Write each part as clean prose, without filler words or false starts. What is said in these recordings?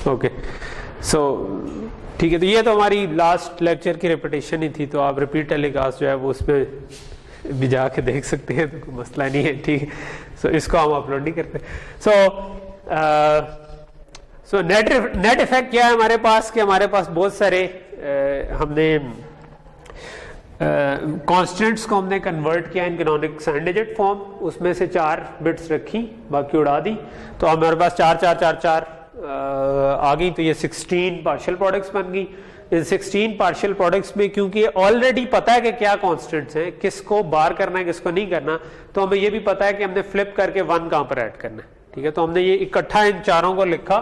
Okay, सो ठीक है, तो ये तो हमारी लास्ट लेक्चर की रिपीटेशन ही थी, तो आप रिपीट टेलीकास्ट जो है वो उसमें भी जाके देख सकते हैं, तो कोई मसला नहीं है, ठीक है। सो इसको हम अपलोड नहीं करते। सो नेट इफेक्ट क्या है हमारे पास, कि हमारे पास बहुत सारे हमने कॉन्स्टेंट्स को हमने कन्वर्ट किया इन कैनोनिक साइन डिजिट फॉर्म, उसमें से 4 बिट्स रखी, बाकी उड़ा दी, तो हमारे पास 4 4 4 4 आ गई, तो ये 16 पार्शियल प्रोडक्ट्स बन गई। इन 16 पार्शियल प्रोडक्ट्स में क्योंकि ऑलरेडी पता है कि क्या कॉन्स्टेंट्स हैं, किसको बार करना है किसको नहीं करना, तो हमें ये भी पता है कि हमने फ्लिप करके 1 कहां पर ऐड करना है, ठीक है। तो हमने ये इकट्ठा इन चारों को लिखा,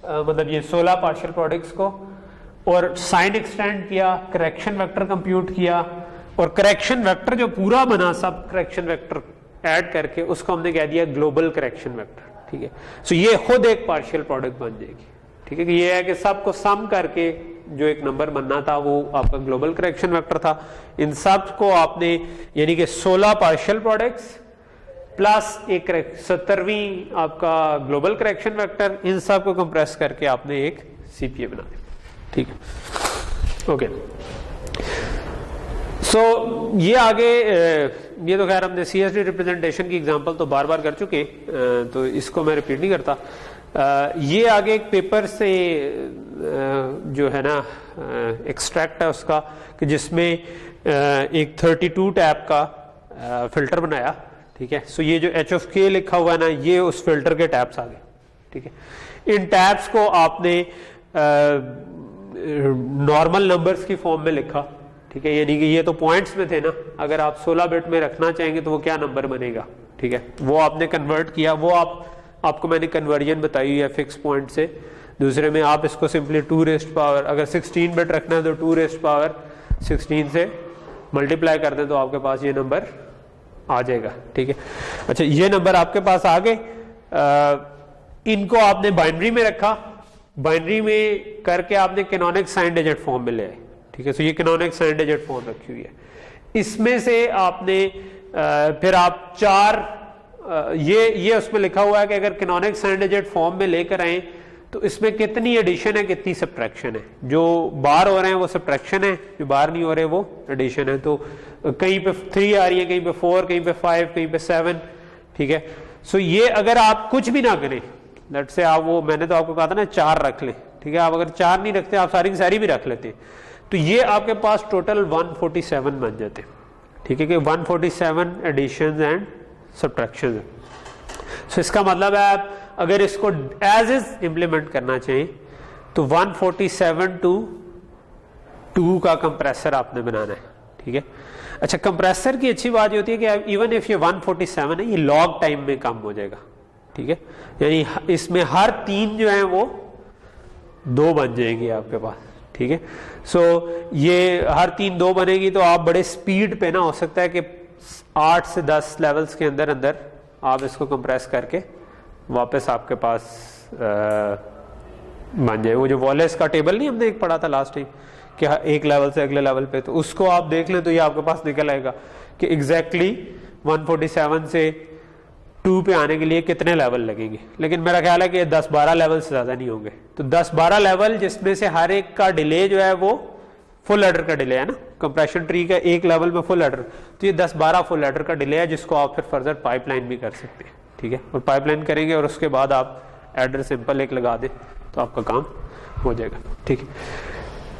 मतलब ये 16 पार्शियल प्रोडक्ट्स को, और साइन एक्सटेंड किया, करेक्शन वेक्टर कंप्यूट किया, और करेक्शन वेक्टर जो पूरा बना सब करेक्शन वेक्टर ऐड करके उसको हमने कह दिया ग्लोबल करेक्शन वेक्टर, ठीक है। सो ये खुद एक पार्शियल प्रोडक्ट बन जाएगी, ठीक है, कि ये है कि सबको सम करके जो एक नंबर बनना था वो आपका ग्लोबल करेक्शन वेक्टर था। इन सब को आपने यानी कि 16 पार्शियल प्रोडक्ट्स प्लस एक 70वीं आपका ग्लोबल करेक्शन वेक्टर, इन सब को कंप्रेस करके आपने एक सीपीए बना दिया, ठीक है। ओके, सो ये आगे ये तो खैर हमने सीएसडी रिप्रेजेंटेशन की एग्जांपल तो बार बार कर चुके, तो इसको मैं रिपीट नहीं करता। ये आगे एक पेपर से जो है ना एक्सट्रैक्ट है उसका, कि जिसमें एक 32 टैप का फिल्टर बनाया, ठीक है। सो ये जो एच ऑफ के लिखा हुआ है ना, ये उस फिल्टर के टैप्स आ गए, ठीक है। इन टैप्स को आपने नॉर्मल नंबर्स की फॉर्म में लिखा, ठीक है, यानी कि ये तो पॉइंट्स में थे ना, अगर आप 16 बिट में रखना चाहेंगे तो वो क्या नंबर बनेगा, ठीक है, वो आपने कन्वर्ट किया। वो आपको मैंने कन्वर्जन बताई हुई है फिक्स पॉइंट से दूसरे में। आप इसको सिंपली 2 रेस्ट पावर, अगर 16 बिट रखना है तो 2 रेस्ट पावर 16 से मल्टीप्लाई कर दें तो आपके पास ये नंबर आ जाएगा, ठीक है। अच्छा, ये नंबर आपके पास आ गए, इनको आपने बाइनरी में रखा, बाइनरी में करके आपने कैनोनिक साइन डिजिट फॉर्म में ले आए, ठीक है। सो ये कैनोनिक साइन डिजिट फॉर्म रखी हुई है, इसमें से आपने फिर आप 4 ये उसमें लिखा हुआ है कि अगर कैनोनिक साइन डिजिट फॉर्म में लेकर आए तो इसमें कितनी एडिशन है कितनी सब्ट्रैक्शन है। जो बार हो रहे हैं वो सब्ट्रैक्शन है, जो बार नहीं हो रहे वो एडिशन है। तो कहीं पे 3 आ रही है, कहीं पे 4, कहीं पे 5, कहीं पे 7, ठीक है। सो ये अगर आप कुछ भी ना करें, लेट से आप वो मैंने तो आपको कहा था ना 4 रख लें, ठीक है। आप अगर 4 नहीं रखते, आप सारी की सारी भी रख लेते, तो ये आपके पास टोटल 147 बन जाते हैं, ठीक है, कि 147 एडिशंस एंड सब्ट्रैक्शंस। सो इसका मतलब है आप अगर इसको एज इज इंप्लीमेंट करना चाहिए तो 147 to 2 का कंप्रेसर आपने बनाना है, ठीक है। अच्छा, कंप्रेसर की अच्छी बात ये होती है कि इवन इफ ये 147 है, ये लॉग टाइम में कम हो जाएगा, ठीक है। यानी इसमें हर 3 जो है वो 2 बन जाएंगी आपके पास, ठीक है। सो ये हर 3 2 बनेगी, तो आप बड़े स्पीड पे ना, हो सकता है कि 8 से 10 लेवल्स के अंदर अंदर आप इसको कंप्रेस करके वापस आपके पास बन जाए। वो जो वॉलेस का टेबल नहीं हमने एक पढ़ा था लास्ट टाइम, कि एक लेवल से अगले लेवल पे, तो उसको आप देख लें तो ये आपके पास निकल आएगा कि एग्जैक्टली 147 से 2 पे आने के लिए कितने लेवल लगेंगे। लेकिन मेरा ख्याल है कि 10-12 लेवल से ज्यादा नहीं होंगे, तो 10-12 लेवल, जिसमें से हर एक का डिले जो है वो फुल एडर का डिले है ना, कंप्रेशन ट्री का एक लेवल में फुल एडर, तो ये 10-12 फुल एडर का डिले है, जिसको आप फिर फर्दर पाइपलाइन भी कर सकते हैं, ठीक है। और पाइपलाइन करेंगे और उसके बाद आप एडर सिंपल एक लगा दें तो आपका काम हो जाएगा, ठीक है।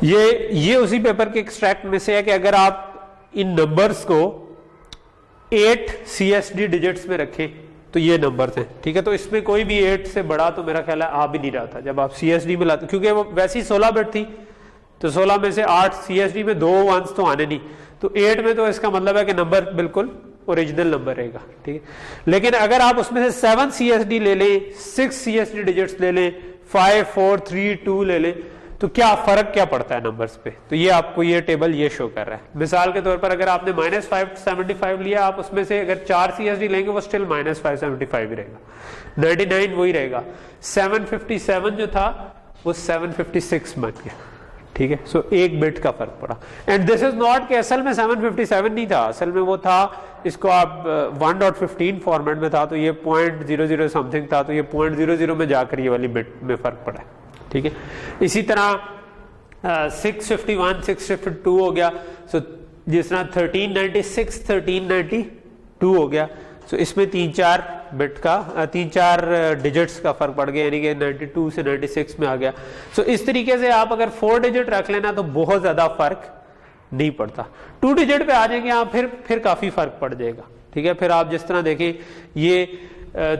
ये उसी पेपर के एक्सट्रैक्ट में से है कि अगर आप इन नंबर्स को 8 CSD डिजिट्स में रखें तो ये नंबर्स हैं, ठीक है। तो इसमें कोई भी 8 से बड़ा तो मेरा ख्याल है आ भी नहीं रहा था जब आप CSD में लाते, क्योंकि वो वैसे ही 16 बिट थी, तो 16 में से 8 CSD में 2 1s तो आने नहीं, तो 8 में तो इसका मतलब है कि नंबर बिल्कुल ओरिजिनल नंबर रहेगा, ठीक है। लेकिन अगर आप उसमें से 7 CSD ले लें, 6 CSD डिजिट्स ले लें, 5 4 3 2 ले लें, तो क्या फर्क क्या पड़ता है नंबर्स पे, तो ये आपको ये टेबल ये शो कर रहा है। मिसाल के तौर पर अगर आपने -575 लिया, आप उसमें से अगर 4 CSD लेंगे वो स्टिल -575 ही रहेगा, 99 वही रहेगा। 757 जो था वो 756 बन गया, ठीक है। सो 1 बिट का फर्क पड़ा। एंड दिस इज नॉट कि असल में 757 नहीं था, असल में वो था, इसको आप 1.15 फॉर्मेट में था, तो ये 0.00 समथिंग था, तो ये 0.00 में जाकर ये वाली बिट में फर्क पड़ा, ठीक है। इसी तरह 651 652 हो गया, सो जिस तरह 1396 1392 हो गया, सो इसमें 3-4 बिट का 3-4 डिजिट्स का फर्क पड़ गया, यानी कि 92 से 96 में आ गया। सो इस तरीके से आप अगर 4 डिजिट रख लेना तो बहुत ज्यादा फर्क नहीं पड़ता। 2 डिजिट पे आ जाएंगे आप फिर काफी फर्क पड़ जाएगा, ठीक है। फिर आप जिस तरह देखें ये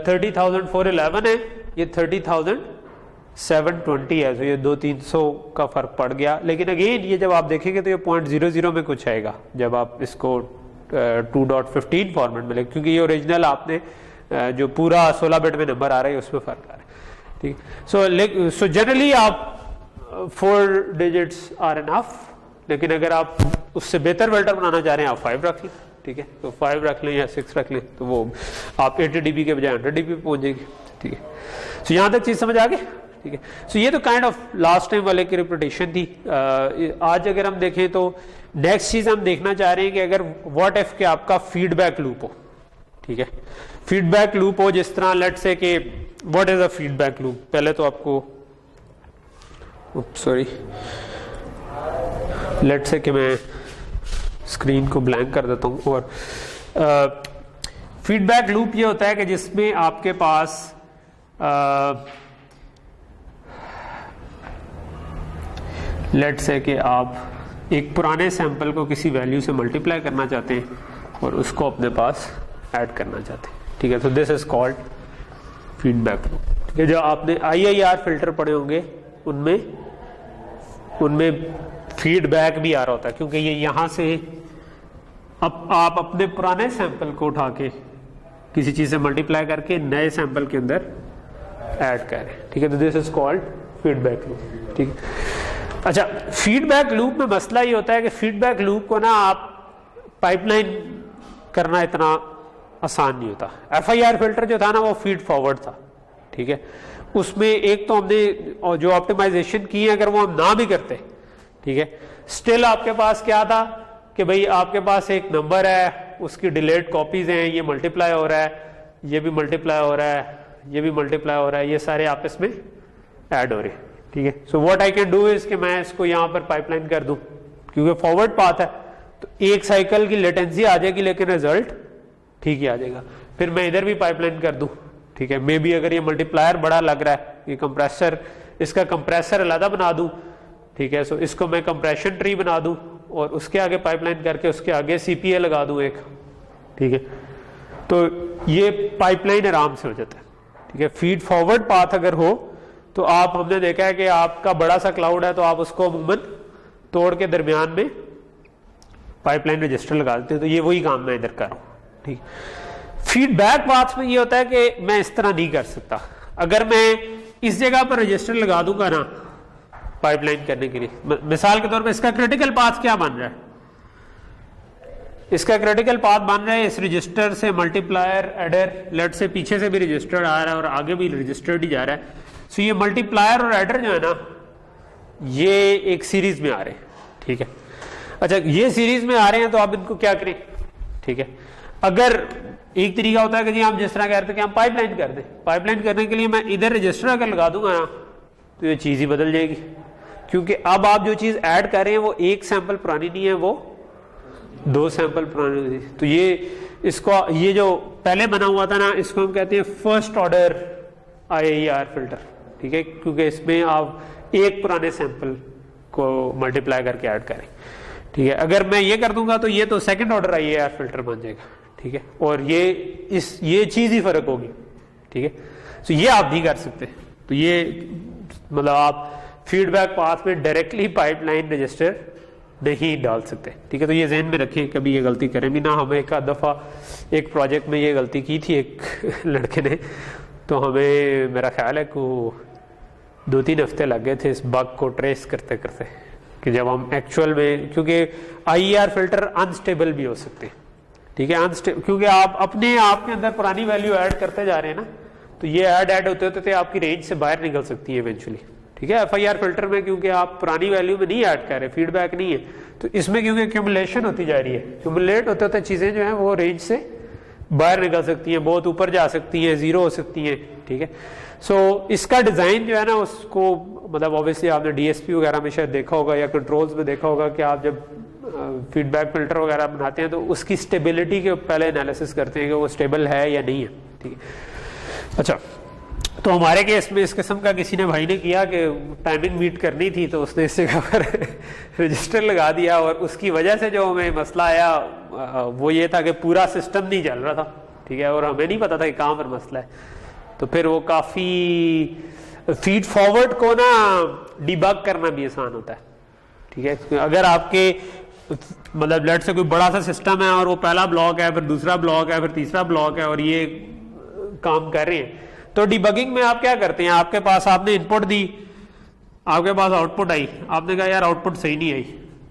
30,411 है, ये 30,720 है, तो ये 200-300 का फर्क पड़ गया। लेकिन अगेन ये जब आप देखेंगे तो ये 0.00 में कुछ आएगा जब आप इसको 2.15 फॉर्मेट में, क्योंकि ये ओरिजिनल आपने जो पूरा 16 बिट में नंबर आ रहा है उसमें फर्क आ रहा है, ठीक। सो जनरली आप 4 डिजिट्स आर इनफ, लेकिन अगर आप उससे बेहतर वेल्टर बनाना चाह रहे हैं आप 5 रख लें, ठीक है। तो 5 रख लें या 6 रख लें, तो वो आप 80 dB के बजाय 100 dB पे पहुंच जाएगी, ठीक है। सो यहाँ तक चीज समझ आ गई, ठीक है। सो ये तो काइंड ऑफ लास्ट टाइम वाले की रिपीटेशन थी। आज अगर हम देखें तो नेक्स्ट चीज हम देखना चाह रहे हैं कि अगर व्हाट इफ के आपका फीडबैक लूप हो, ठीक है। फीडबैक लूप हो जिस तरह लेट्स से कि what is a feedback loop. पहले तो आपको सॉरी लेट्स से कि मैं स्क्रीन को ब्लैंक कर देता हूं। और फीडबैक लूप ये होता है कि जिसमें आपके पास लेट्स से कि आप एक पुराने सैंपल को किसी वैल्यू से मल्टीप्लाई करना चाहते हैं और उसको अपने पास ऐड करना चाहते हैं, ठीक है। तो this is called feedback loop, ठीक है। जो आपने IIR फिल्टर पढ़े होंगे उनमें फीडबैक भी आ रहा होता है, क्योंकि ये यहां से अब आप अपने पुराने सैंपल को उठा के किसी चीज से मल्टीप्लाई करके नए सैंपल के अंदर ऐड कर रहे हैं, ठीक है। तो this is called feedback loop, ठीक है। अच्छा, फीडबैक लूप में मसला ये होता है कि फीडबैक लूप को ना आप पाइपलाइन करना इतना आसान नहीं होता। FIR फिल्टर जो था ना वो फीड फॉरवर्ड था, ठीक है। उसमें एक तो हमने जो ऑप्टिमाइजेशन की है अगर वो हम ना भी करते, ठीक है, स्टिल आपके पास क्या था कि भाई आपके पास एक नंबर है, उसकी डिलेड कॉपीज हैं, ये मल्टीप्लाई हो रहा है, ये भी मल्टीप्लाई हो रहा है, ये भी मल्टीप्लाई हो रहा है, ये सारे आपस में ऐड हो रहे हैं, ठीक है। So what I can do is कि मैं इसको यहां पर पाइपलाइन कर दूं, क्योंकि फॉरवर्ड पाथ है तो एक साइकिल की लेटेंसी आ जाएगी लेकिन रिजल्ट ठीक ही आ जाएगा। फिर मैं इधर भी पाइपलाइन कर दूं, ठीक है। मे बी अगर ये मल्टीप्लायर बड़ा लग रहा है, ये कंप्रेसर, इसका कंप्रेसर अलग बना दूं, ठीक है। सो इसको मैं कंप्रेशन ट्री बना दूं और उसके आगे पाइपलाइन करके उसके आगे CPA लगा दूं एक, ठीक है। तो ये पाइपलाइन आराम से हो जाता है, ठीक है। फीड फॉरवर्ड पाथ अगर हो तो आप, हमने देखा है कि आपका बड़ा सा क्लाउड है तो आप उसको अमूमन तोड़ के दरमियान में पाइपलाइन रजिस्टर लगा देते हैं। तो ये वही काम मैं इधर कर रहा हूं, ठीक। फीडबैक पाथ में ये होता है कि मैं इस तरह नहीं कर सकता। अगर मैं इस जगह पर रजिस्टर लगा दूंगा ना पाइपलाइन करने के लिए, मिसाल के तौर पे इसका क्रिटिकल पाथ क्या बन रहा है, इसका क्रिटिकल पाथ बन रहा है इस रजिस्टर से मल्टीप्लायर एडर, लेट से पीछे से भी रजिस्टर आ रहा है और आगे भी रजिस्टर्ड ही जा रहा है। सो ये मल्टीप्लायर और एडर जो है ना ये एक सीरीज में आ रहे हैं, ठीक है। अच्छा, ये सीरीज में आ रहे हैं तो आप इनको क्या करें, ठीक है। अगर एक तरीका होता है कि जी हम जिस तरह कह रहे थे कि हम पाइपलाइन कर दें, पाइपलाइन करने के लिए मैं इधर रजिस्टर अगर लगा दूंगा ना तो ये चीज ही बदल जाएगी, क्योंकि अब आप जो चीज ऐड कर रहे हैं वो एक सैंपल पुरानी नहीं है, वो 2 सैंपल पुरानी। तो ये इसको, ये जो पहले बना हुआ था ना, इसको हम कहते हैं फर्स्ट ऑर्डर IIR फिल्टर, ठीक है, क्योंकि इसमें आप एक पुराने सैंपल को मल्टीप्लाई करके ऐड करें, ठीक है। अगर मैं ये कर दूंगा तो ये तो सेकंड ऑर्डर IIR फिल्टर बन जाएगा, ठीक है। और ये चीज ही फर्क होगी, ठीक है। तो ये आप नहीं कर सकते। तो ये मतलब आप फीडबैक पाथ में डायरेक्टली पाइपलाइन रजिस्टर नहीं डाल सकते, ठीक है। तो ये जहन में रखें, कभी ये गलती करें भी ना। हमें एक आध दफा एक प्रोजेक्ट में ये गलती की थी एक लड़के ने, तो हमें मेरा ख्याल है कि 2-3 हफ्ते लग गए थे इस बग को ट्रेस करते करते, कि जब हम एक्चुअल में, क्योंकि IIR फिल्टर अनस्टेबल भी हो सकते हैं, ठीक है। क्योंकि आप अपने आप के अंदर पुरानी वैल्यू ऐड करते जा रहे हैं ना, तो ये ऐड होते होते आपकी रेंज से बाहर निकल सकती है इवेंचुअली, ठीक है। FIR फिल्टर में क्योंकि आप पुरानी वैल्यू में नहीं ऐड कर रहे, फीडबैक नहीं है, तो इसमें क्योंकि एक्यूमुलेशन होती जा रही है, एक्यूमुलेट होते होते चीजें जो है वो रेंज से बाहर निकल सकती हैं, बहुत ऊपर जा सकती हैं, जीरो हो सकती हैं, ठीक है। सो इसका डिज़ाइन जो है ना उसको मतलब ऑब्वियसली आपने डीएसपी वगैरह में शायद देखा होगा या कंट्रोल्स में देखा होगा कि आप जब फीडबैक फिल्टर वगैरह बनाते हैं तो उसकी स्टेबिलिटी के पहले एनालिसिस करते हैं कि वो स्टेबल है या नहीं है, ठीक है। अच्छा, तो हमारे केस में इस किस्म का किसी ने भाई ने किया कि टाइमिंग मीट करनी थी तो उसने इस जगह पर रजिस्टर लगा दिया और उसकी वजह से जो हमें मसला आया वो ये था कि पूरा सिस्टम नहीं चल रहा था, ठीक है, और हमें नहीं पता था कि कहाँ पर मसला है। तो फिर वो काफ़ी फीड फॉरवर्ड को ना डिबग करना भी आसान होता है, ठीक है। अगर आपके मतलब लेट से कोई बड़ा सा सिस्टम है और वो पहला ब्लॉक है, फिर दूसरा ब्लॉक है, फिर तीसरा ब्लॉक है और ये काम कर रहे हैं, तो डिबगिंग में आप क्या करते हैं, आपके पास आपने इनपुट दी, आपके पास आउटपुट आई, आपने कहा यार आउटपुट सही नहीं आई,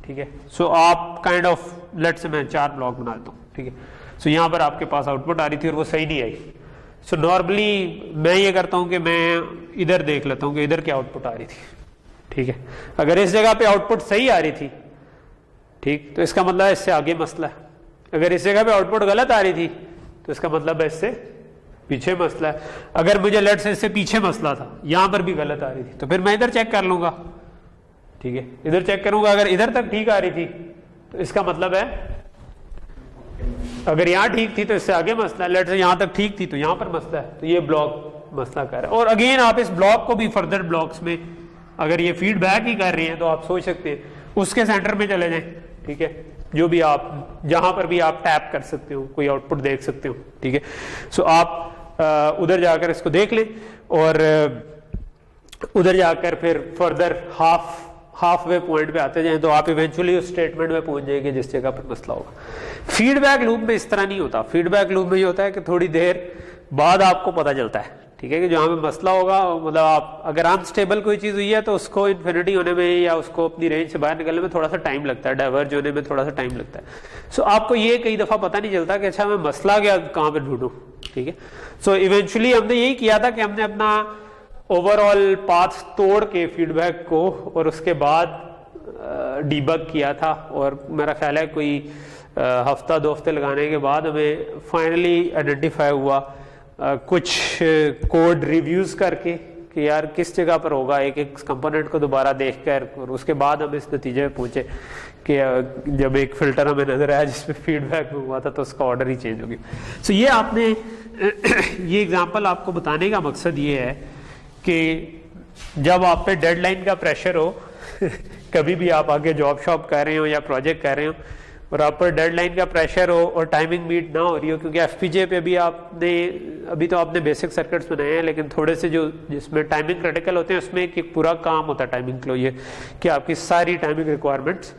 ठीक है। सो आप काइंड ऑफ लेट से मैं 4 ब्लॉक बना देता हूँ, ठीक है। सो यहाँ पर आपके पास आउटपुट आ रही थी और वो सही नहीं आई। सो नॉर्मली मैं ये करता हूँ कि मैं इधर देख लेता हूँ कि इधर क्या आउटपुट आ रही थी, ठीक है। अगर इस जगह पे आउटपुट सही आ रही थी, ठीक, तो इसका मतलब है इससे आगे मसला है। अगर इस जगह पे आउटपुट गलत आ रही थी तो इसका मतलब है इससे पीछे मसला है। अगर मुझे लेट से इससे पीछे मसला था, यहां पर भी गलत आ रही थी, तो फिर मैं इधर चेक कर लूंगा, ठीक है, इधर चेक करूंगा। अगर इधर तक ठीक आ रही थी तो इसका मतलब है अगर यहां ठीक थी तो इससे आगे मसला है, लेट से यहां तक ठीक थी तो यहां पर मसला है, तो ये ब्लॉक मसला कर रहा है। और अगेन आप इस ब्लॉक को भी फर्दर ब्लॉक्स में अगर ये फीडबैक ही कर रही है तो आप सोच सकते हैं उसके सेंटर में चले जाएं, ठीक है, जो भी आप जहां पर भी आप टैप कर सकते हो, कोई आउटपुट देख सकते हो, ठीक है। सो आप उधर जाकर इसको देख लें और उधर जाकर फिर फर्दर हाफ वे पॉइंट पे आते जाएं तो आप इवेंचुअली उस स्टेटमेंट में पहुंच जाएंगे जिस जगह पर मसला होगा। फीडबैक लूप में इस तरह नहीं होता। फीडबैक लूप में ये होता है कि थोड़ी देर बाद आपको पता चलता है, ठीक है, कि जहां पे मसला होगा मतलब आप अगर अनस्टेबल कोई चीज हुई है तो उसको इन्फिनिटी होने में या उसको अपनी रेंज से बाहर निकलने में थोड़ा सा टाइम लगता है, डाइवर्ज होने में थोड़ा सा टाइम लगता है। सो आपको ये कई दफा पता नहीं चलता कि अच्छा मैं मसला क्या कहाँ पे ढूंढूं, ठीक है। सो इवेंचुअली हमने यही किया था कि हमने अपना ओवरऑल पाथ तोड़ के फीडबैक को और उसके बाद डीबग किया था, और मेरा ख्याल है कोई हफ्ता 2 हफ्ते लगाने के बाद हमें फाइनली आइडेंटिफाई हुआ कुछ कोड रिव्यूज करके कि यार किस जगह पर होगा, एक एक कंपोनेंट को दोबारा देखकर, और उसके बाद हम इस नतीजे में पहुंचे कि जब एक फिल्टर हमें नजर आया जिसमें फीडबैक हुआ था तो उसका ऑर्डर ही चेंज हो गया। सो ये आपने ये एग्जांपल आपको बताने का मकसद ये है कि जब आप पे डेडलाइन का प्रेशर हो कभी भी आप आगे जॉब शॉप कर रहे हो या प्रोजेक्ट कर रहे हो और आप पर डेडलाइन का प्रेशर हो और टाइमिंग मीट ना हो रही हो, क्योंकि एफपीजे पे भी अभी तो आपने बेसिक सर्किट्स बनाए हैं, लेकिन थोड़े से जो जिसमें टाइमिंग क्रिटिकल होते हैं उसमें एक पूरा काम होता है टाइमिंग के लिए कि आपकी सारी टाइमिंग रिक्वायरमेंट्स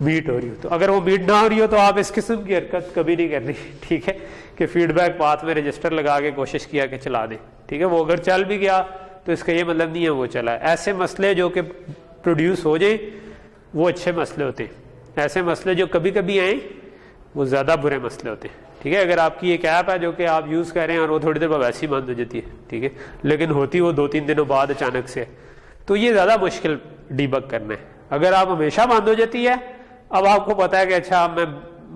मीट हो रही हो। तो अगर वो मीट ना हो रही हो तो आप इस किस्म की हरकत कभी नहीं करनी, ठीक है, कि फीडबैक पाथ में रजिस्टर लगा के कोशिश किया कि चला दें, ठीक है। वो अगर चल भी गया तो इसका ये मतलब नहीं है वो चला। ऐसे मसले जो कि प्रोड्यूस हो जाए वो अच्छे मसले होते हैं, ऐसे मसले जो कभी कभी आए वो ज़्यादा बुरे मसले होते हैं, ठीक है। अगर आपकी एक ऐप है जो कि आप यूज़ कर रहे हैं और वो थोड़ी देर बाद वैसे ही बंद हो जाती है, ठीक है, लेकिन होती वो 2-3 दिनों बाद अचानक से, तो ये ज़्यादा मुश्किल डीबग करना है। अगर आप हमेशा बंद हो जाती है, अब आपको पता है कि अच्छा मैं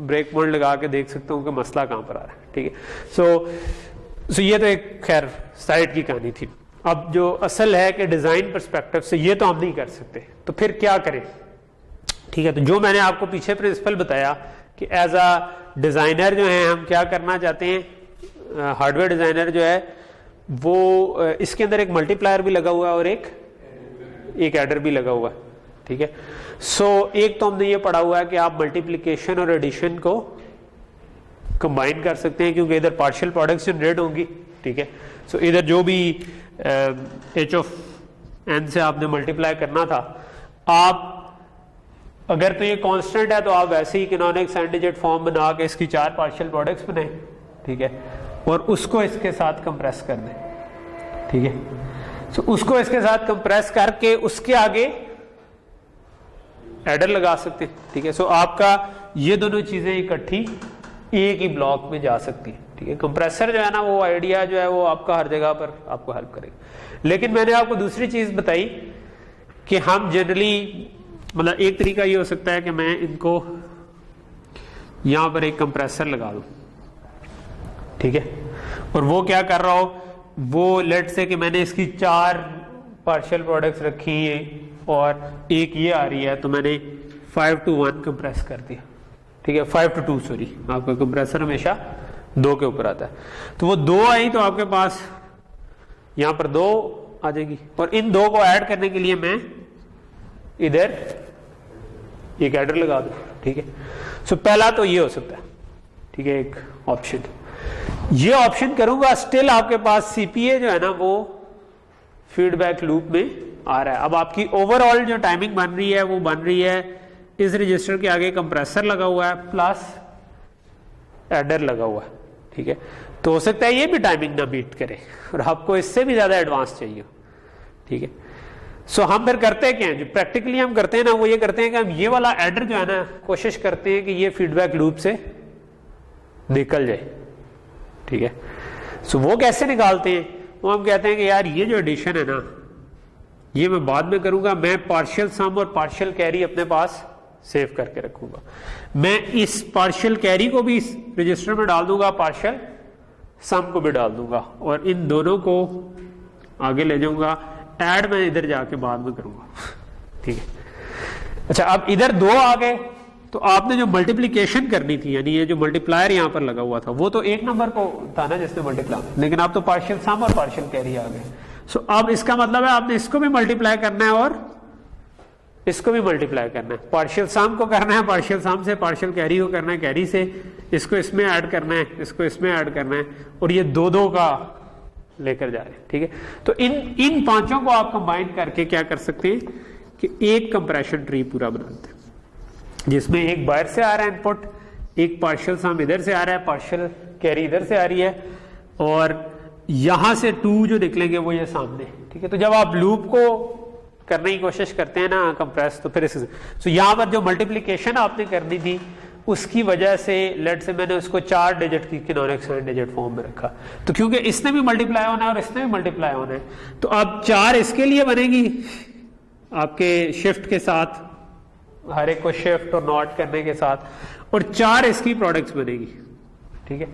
ब्रेक मोड लगा के देख सकता हूँ कि मसला कहाँ पर आ रहा है, ठीक है। सो ये तो एक खैर साइड की कहानी थी। अब जो असल है कि डिज़ाइन पर्सपेक्टिव से ये तो हम नहीं कर सकते, तो फिर क्या करें, ठीक है। तो जो मैंने आपको पीछे प्रिंसिपल बताया कि एज अ डिज़ाइनर जो है हम क्या करना चाहते हैं, हार्डवेयर डिज़ाइनर जो है वो इसके अंदर एक मल्टीप्लायर भी लगा हुआ है और एक एडर भी लगा हुआ है, ठीक है। सो एक तो हमने ये पढ़ा हुआ है कि आप मल्टीप्लिकेशन और एडिशन को कंबाइन कर सकते हैं क्योंकि इधर पार्शियल प्रोडक्ट्स जनरेट होंगी, ठीक है। सो इधर जो भी h ऑफ n से आपने मल्टीप्लाई करना था, आप अगर तो ये कांस्टेंट है तो आप वैसे ही कैनोनिक सैन डिजिट फॉर्म बना के इसकी 4 पार्शियल प्रोडक्ट्स बनाएं, ठीक है, और उसको इसके साथ कंप्रेस कर दें, ठीक है। सो उसको इसके साथ कंप्रेस करके उसके आगे एडर लगा सकते हैं, ठीक है। सो आपका ये दोनों चीजें इकट्ठी एक ही ब्लॉक में जा सकती है, ठीक है। कंप्रेसर जो है ना वो आइडिया जो है वो आपका हर जगह पर आपको हेल्प करेगा। लेकिन मैंने आपको दूसरी चीज बताई कि हम जनरली मतलब एक तरीका ये हो सकता है कि मैं इनको यहां पर एक कंप्रेसर लगा दूं, ठीक है। और वो क्या कर रहा हो, वो लेट से कि मैंने इसकी 4 पार्शियल प्रोडक्ट्स रखी है और एक ये आ रही है, तो मैंने 5 to 1 कंप्रेस कर दिया, ठीक है, 5 to 2 सॉरी, आपका कंप्रेसर हमेशा 2 के ऊपर आता है। तो वो 2 आई तो आपके पास यहां पर 2 आ जाएगी, और इन 2 को ऐड करने के लिए मैं इधर एक एडर लगा दूं, ठीक है। सो पहला तो ये हो सकता है, ठीक है, एक ऑप्शन। ये ऑप्शन करूंगा, स्टिल आपके पास सीपीए जो है ना वो फीडबैक लूप में आ रहा है। अब आपकी ओवरऑल जो टाइमिंग बन रही है वो बन रही है इस रजिस्टर के आगे कंप्रेसर लगा हुआ है प्लस एडर लगा हुआ है, ठीक है। तो हो सकता है ये भी टाइमिंग ना बीट करे और आपको इससे भी ज्यादा एडवांस चाहिए, ठीक है। सो हम फिर करते क्या हैं, जो प्रैक्टिकली हम करते हैं ना वो ये करते हैं कि हम ये वाला एडर जो है ना कोशिश करते हैं कि ये फीडबैक लूप से निकल जाए, ठीक है। सो वो कैसे निकालते हैं, वो हम कहते हैं कि यार ये जो एडिशन है ना ये मैं बाद में करूंगा, मैं पार्शियल सम और पार्शियल कैरी अपने पास सेव करके रखूंगा। मैं इस पार्शियल कैरी को भी इस रजिस्टर में डाल दूंगा, पार्शियल सम को भी डाल दूंगा, और इन दोनों को आगे ले जाऊंगा। ऐड मैं इधर जाके बाद में करूंगा, ठीक है। अच्छा, अब इधर 2 आ गए तो आपने जो मल्टीप्लीकेशन करनी थी, यानी ये जो मल्टीप्लायर यहां पर लगा हुआ था वो तो 1 नंबर को था ना जिसने मल्टीप्लाई, लेकिन आप तो पार्शियल सम और पार्शियल कैरी आ गए। सो अब इसका मतलब है आपने इसको भी मल्टीप्लाई करना है और इसको भी मल्टीप्लाई करना है। पार्शियल सम को करना है पार्शियल सम से, पार्शियल कैरी को करना है कैरी से, इसको इसमें ऐड करना है, इसको इसमें ऐड करना है, और ये 2-2 का लेकर जा रहे हैं, ठीक है। तो इन पांचों को आप कंबाइन करके क्या कर सकते हैं कि एक कंप्रेशन ट्री पूरा बनाते हैं, जिसमें एक बाहर से आ रहा है इनपुट, एक पार्शियल सम इधर से आ रहा है, पार्शियल कैरी इधर से आ रही है, और यहां से 2 जो निकलेंगे वो ये सामने, ठीक है। तो जब आप लूप को करने की कोशिश करते हैं ना कंप्रेस, तो फिर सो यहां पर जो मल्टीप्लीकेशन आपने करनी थी उसकी वजह से लेट से मैंने उसको 4 डिजिट की कैनोनिक 7 डिजिट फॉर्म में रखा, तो क्योंकि इसने भी मल्टीप्लाई होना है और इसने भी मल्टीप्लाई होना है, तो अब 4 इसके लिए बनेगी आपके शिफ्ट के साथ, हर एक को शिफ्ट और नॉट करने के साथ, और 4 इसकी प्रोडक्ट्स बनेगी, ठीक है।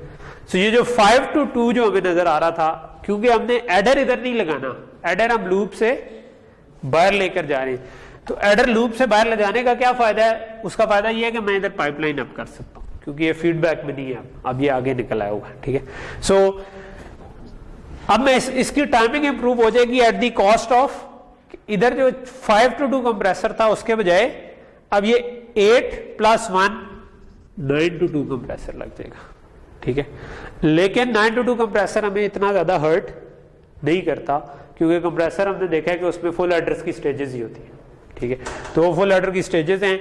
सो ये जो 5 to 2 जो हमें नजर आ रहा था, क्योंकि हमने एडर इधर नहीं लगाना, एडर हम लूप से बाहर लेकर जा रहे हैं, तो एडर लूप से बाहर ले जाने का क्या फायदा है, उसका फायदा ये है कि मैं इधर पाइपलाइन अप कर सकता हूं, क्योंकि ये फीडबैक में नहीं है, अब ये आगे निकल आया हुआ, ठीक है। सो अब मैं इसकी टाइमिंग इंप्रूव हो जाएगी एट दी कॉस्ट ऑफ, इधर जो 5 to 2 कंप्रेसर था उसके बजाय अब ये 8 + 1 9 to 2 कंप्रेसर लग जाएगा, ठीक है। लेकिन 9 to 2 कंप्रेसर हमें इतना ज्यादा हर्ट नहीं करता, क्योंकि कंप्रेसर हमने देखा है कि उसमें फुल एड्रेस की स्टेजेस ही होती है, ठीक है। तो वो फुल एडर की स्टेजेस हैं,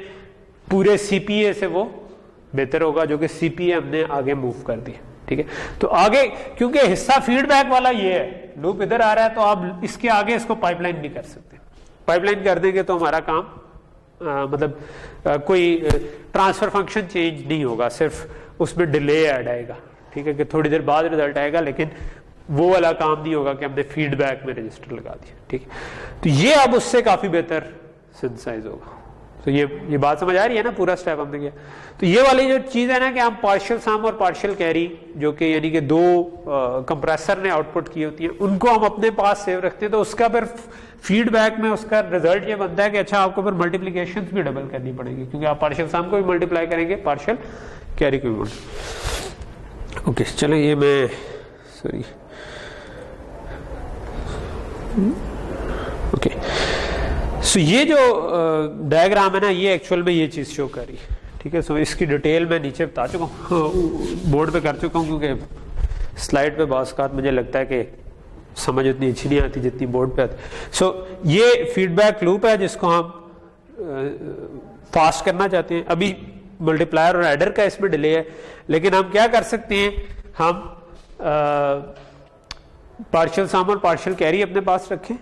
पूरे सीपीए से वो बेहतर होगा, जो कि सीपीए हमने आगे मूव कर दिया, ठीक है। तो आगे क्योंकि हिस्सा फीडबैक वाला ये है, लूप इधर आ रहा है, तो आप इसके आगे इसको पाइपलाइन नहीं कर सकते। पाइपलाइन कर देंगे तो हमारा काम कोई ट्रांसफर फंक्शन चेंज नहीं होगा, सिर्फ उसमें डिले ऐड आएगा, ठीक है, कि थोड़ी देर बाद रिजल्ट आएगा, लेकिन वो वाला काम नहीं होगा कि हमने फीडबैक में रजिस्टर लगा दिया, ठीक है। तो ये अब उससे काफी बेहतर सिंथेसाइज होगा। तो ये बात समझ आ रही है ना, पूरा स्टेप हमने किया। तो ये वाली जो चीज है ना कि हम पार्शियल सम और पार्शियल कैरी, जो कि यानी कि 2 कंप्रेसर ने आउटपुट की होती है, उनको हम अपने पास सेव रखते हैं, तो उसका फिर फीडबैक में उसका रिजल्ट ये बनता है कि अच्छा आपको फिर मल्टीप्लीकेशन भी डबल करनी पड़ेगी, क्योंकि आप पार्शियल सम को भी मल्टीप्लाई करेंगे, पार्शियल कैरी को भी। ओके, चलो ये मैं सॉरी ओके। सो ये जो डायग्राम है ना, ये एक्चुअल में ये चीज शो कर रही है, ठीक है। सो इसकी डिटेल मैं नीचे बता चुका हूँ, बोर्ड पे कर चुका हूँ, क्योंकि स्लाइड पे बात मुझे लगता है कि समझ उतनी अच्छी नहीं आती जितनी बोर्ड पे आती। सो ये फीडबैक लूप है जिसको हम फास्ट करना चाहते हैं। अभी मल्टीप्लायर और एडर का इसमें डिले है, लेकिन हम क्या कर सकते हैं, हम पार्शियल सम और पार्शियल कैरी अपने पास रखें,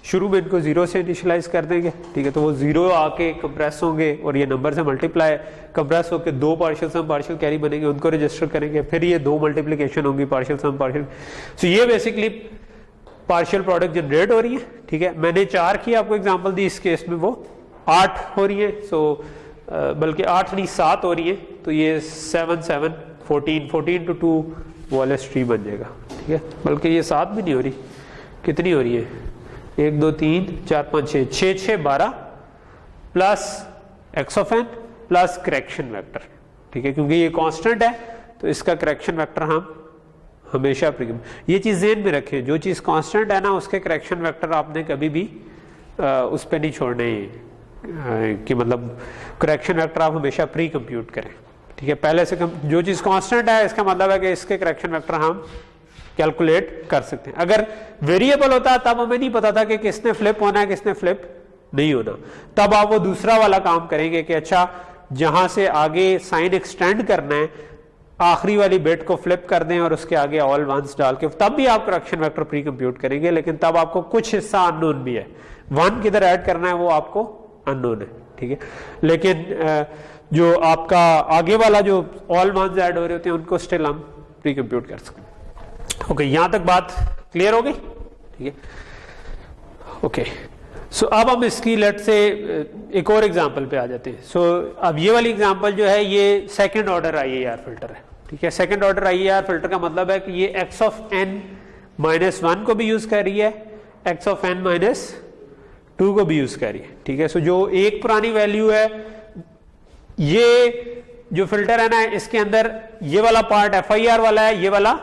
शुरू में इनको 0 से इनिशियलाइज कर देंगे, ठीक है। तो वो 0 आके कंप्रेस होंगे और ये नंबर से मल्टीप्लाई कंप्रेस होकर 2 पार्शियल सम पार्शियल कैरी बनेंगे, उनको रजिस्टर करेंगे, फिर ये 2 मल्टीप्लिकेशन होंगी पार्शियल सम पार्शियल। सो ये बेसिकली पार्शियल प्रोडक्ट जनरेट हो रही है, ठीक है। मैंने 4 की आपको एग्जांपल दी, इस केस में वो 8 हो रही है। सो बल्कि 8 नहीं 7 हो रही है, तो ये 7 7 14 14 to 2 वॉलेस ट्री बन जाएगा, ठीक है। बल्कि ये 7 भी नहीं हो रही, कितनी हो रही है, 1 2 3 4 5 6 6 6 12 plus x of n plus correction vector, ठीक है। क्योंकि ये कांस्टेंट है तो इसका करेक्शन वेक्टर हम हमेशा ये चीज ज़हन में रखें, जो चीज कांस्टेंट है ना उसके करेक्शन वेक्टर आपने कभी भी उस पर नहीं छोड़ने कि मतलब करेक्शन वेक्टर आप हमेशा प्री कंप्यूट करें, ठीक है। पहले से जो चीज कांस्टेंट है इसका मतलब है कि इसके करेक्शन वेक्टर हम कैलकुलेट कर सकते हैं। अगर वेरिएबल होता तब हमें नहीं पता था कि किसने फ्लिप होना है किसने फ्लिप नहीं होना, तब आप वो दूसरा वाला काम करेंगे कि अच्छा जहां से आगे साइन एक्सटेंड करना है आखिरी वाली बिट को फ्लिप कर दें और उसके आगे ऑल वंस डाल के, तब भी आप करेक्शन वेक्टर प्री कंप्यूट करेंगे, लेकिन तब आपको कुछ हिस्सा अननोन भी है, 1 किधर ऐड करना है वो आपको अननोन है, ठीक है। लेकिन जो आपका आगे वाला जो ऑल वंस ऐड हो रहे होते हैं उनको स्टिल हम प्री कंप्यूट कर सकते हैं। ओके, यहां तक बात क्लियर हो गई, ठीक है। ओके, सो अब हम इसकी लेट से एक और एग्जांपल पे आ जाते हैं। सो अब ये वाली एग्जांपल जो है ये सेकंड ऑर्डर आईएआर फिल्टर है, ठीक है। सेकंड ऑर्डर आईएआर फिल्टर का मतलब है कि ये x ऑफ n माइनस 1 को भी यूज कर रही है, x ऑफ n माइनस 2 को भी यूज कर रही है, ठीक है। सो जो एक पुरानी वैल्यू है, ये जो फिल्टर है ना इसके अंदर ये वाला पार्ट FIR वाला है, ये वाला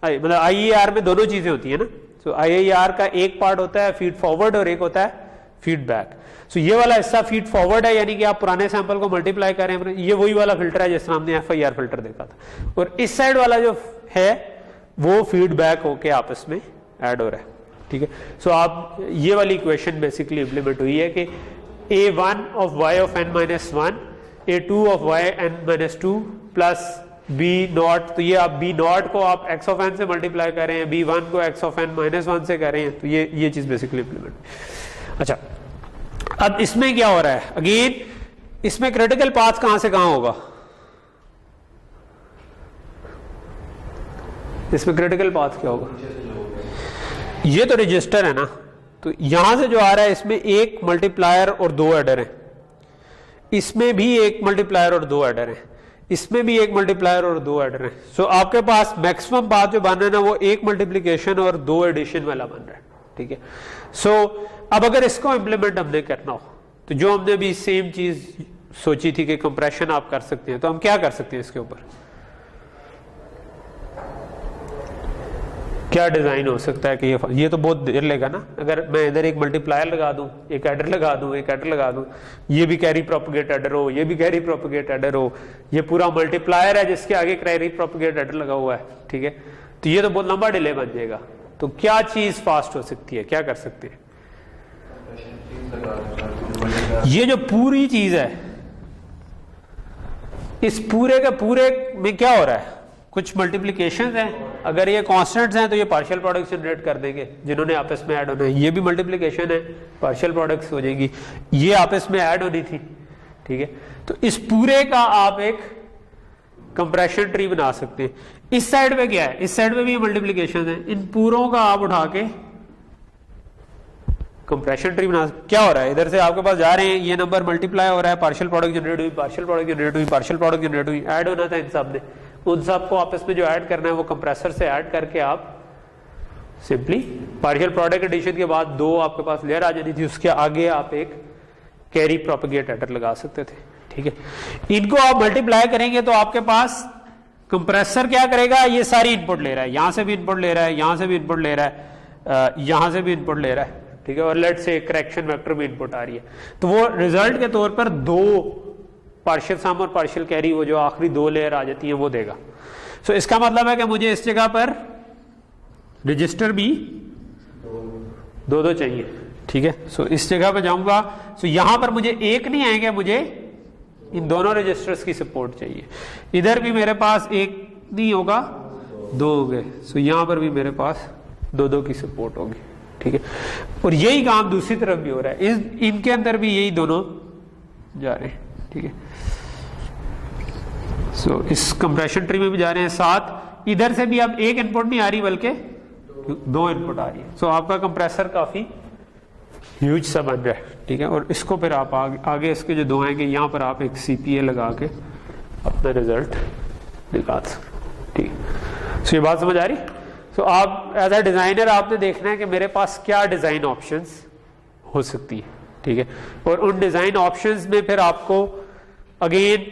मतलब IER में दोनों चीजें होती है ना। सो IER का एक पार्ट होता है फीड फॉरवर्ड और एक होता है फीड बैक। सो ये वाला हिस्सा फीड फॉरवर्ड है, यानी कि आप पुराने सैंपल को मल्टीप्लाई करें, ये वही वाला फिल्टर है जिस तरह हमने FIR फिल्टर देखा था, और इस साइड वाला जो है वो फीडबैक होके आपस में ऐड हो रहा है, ठीक है। सो आप ये वाली इक्वेशन बेसिकली इंप्लीमेंट हुई है कि a1 of y of n minus 1 a2 of y n minus 2 plus b0, तो ये आप b0 को आप x ऑफ n से मल्टीप्लाई कर रहे हैं, b1 को x ऑफ n माइनस 1 से कर रहे हैं, तो ये चीज बेसिकली इंप्लीमेंट। अच्छा, अब इसमें क्या हो रहा है, अगेन इसमें क्रिटिकल पाथ कहां से कहां होगा, इसमें क्रिटिकल पाथ क्या होगा, ये तो रजिस्टर है ना, तो यहां से जो आ रहा है इसमें एक मल्टीप्लायर और 2 एडर है, इसमें भी एक मल्टीप्लायर और 2 एडर है, इसमें भी एक मल्टीप्लायर और 2 एडर है। सो आपके पास मैक्सिमम पाथ जो बन रहा है ना वो एक मल्टीप्लीकेशन और 2 एडिशन वाला बन रहा है, ठीक है। सो अब अगर इसको इंप्लीमेंट हमने करना हो तो जो हमने भी सेम चीज सोची थी कि कंप्रेशन आप कर सकते हैं, तो हम क्या कर सकते हैं इसके ऊपर, क्या डिजाइन हो सकता है कि ये तो बहुत देर लेगा ना। अगर मैं इधर एक मल्टीप्लायर लगा दूं, एक एडर लगा दूं, एक एडर लगा दूं, ये भी कैरी प्रोपगेट एडर हो, ये भी कैरी प्रोपगेट एडर हो, ये पूरा मल्टीप्लायर है जिसके आगे कैरी प्रोपगेट एडर लगा हुआ है, ठीक है, तो ये तो बहुत लंबा डिले बन जाएगा। तो क्या चीज फास्ट हो सकती है, क्या कर सकते हैं, ये जो पूरी चीज है इस पूरे के पूरे में क्या हो रहा है, कुछ मल्टीप्लिकेशन है, अगर ये कांस्टेंट्स हैं तो ये पार्शियल प्रोडक्ट्स जनरेट कर देंगे जिन्होंने आपस में ऐड होना है, ये भी मल्टीप्लिकेशन है पार्शियल प्रोडक्ट्स हो जाएगी, ये आपस में ऐड होनी थी, ठीक है। तो इस पूरे का आप एक कंप्रेशन ट्री बना सकते हैं। इस साइड पे क्या है, इस साइड पे भी मल्टीप्लिकेशन है, इन पूरों का आप उठा के कंप्रेशन ट्री बना। क्या हो रहा है, इधर से आपके पास जा रहे हैं, ये नंबर मल्टीप्लाई हो रहा है, पार्शियल प्रोडक्ट जनरेट हुई, पार्शियल प्रोडक्ट जनरेट हुई, पार्शियल प्रोडक्ट जनरेट हुई, ऐड होना था इन सब ने, उन सब को आपस में जो ऐड करना है वो कंप्रेसर से ऐड करके आप सिंपली पार्शियल प्रोडक्ट एडिशन के बाद 2 आपके पास लेयर आ जानी थी, उसके आगे आप एक कैरी प्रोपगेट एडर लगा सकते थे, ठीक है। इनको आप मल्टीप्लाई करेंगे तो आपके पास कंप्रेसर क्या करेगा, ये सारी इनपुट ले रहा है, यहां से भी इनपुट ले रहा है, यहां से भी इनपुट ले रहा है, यहां से भी इनपुट ले रहा है, ठीक है, और लेट से करेक्शन वेक्टर भी इनपुट आ रही है, तो वो रिजल्ट के तौर पर 2 पार्शियल सम और पार्शियल कैरी, वो जो आखिरी 2 लेयर आ जाती है वो देगा। सो इसका मतलब है कि मुझे इस जगह पर रजिस्टर भी 2 चाहिए, ठीक है। सो इस जगह पर जाऊंगा, सो यहां पर मुझे एक नहीं आएंगे, मुझे इन दोनों रजिस्टर्स की सपोर्ट चाहिए। इधर भी मेरे पास एक नहीं होगा, 2 होंगे, सो यहां पर भी मेरे पास 2 की सपोर्ट होगी, ठीक है। और यही काम दूसरी तरफ भी हो रहा है, इनके अंदर भी यही दोनों जा रहे हैं, ठीक है। सो इस कंप्रेशन ट्री में भी जा रहे हैं, साथ इधर से भी अब एक इनपुट नहीं आ रही बल्कि 2 इनपुट आ रही है। सो आपका कंप्रेसर काफी ह्यूज सा बन रहा है, ठीक है। और इसको फिर आप आगे इसके जो 2 आएंगे यहाँ पर आप एक CPA लगा के अपना रिजल्ट निकाल सकते, ठीक है। ये बात समझ आ रही? तो आप एज अ डिज़ाइनर आपने देखना है कि मेरे पास क्या डिज़ाइन ऑप्शंस हो सकती है, ठीक है, और उन डिज़ाइन ऑप्शंस में फिर आपको अगेन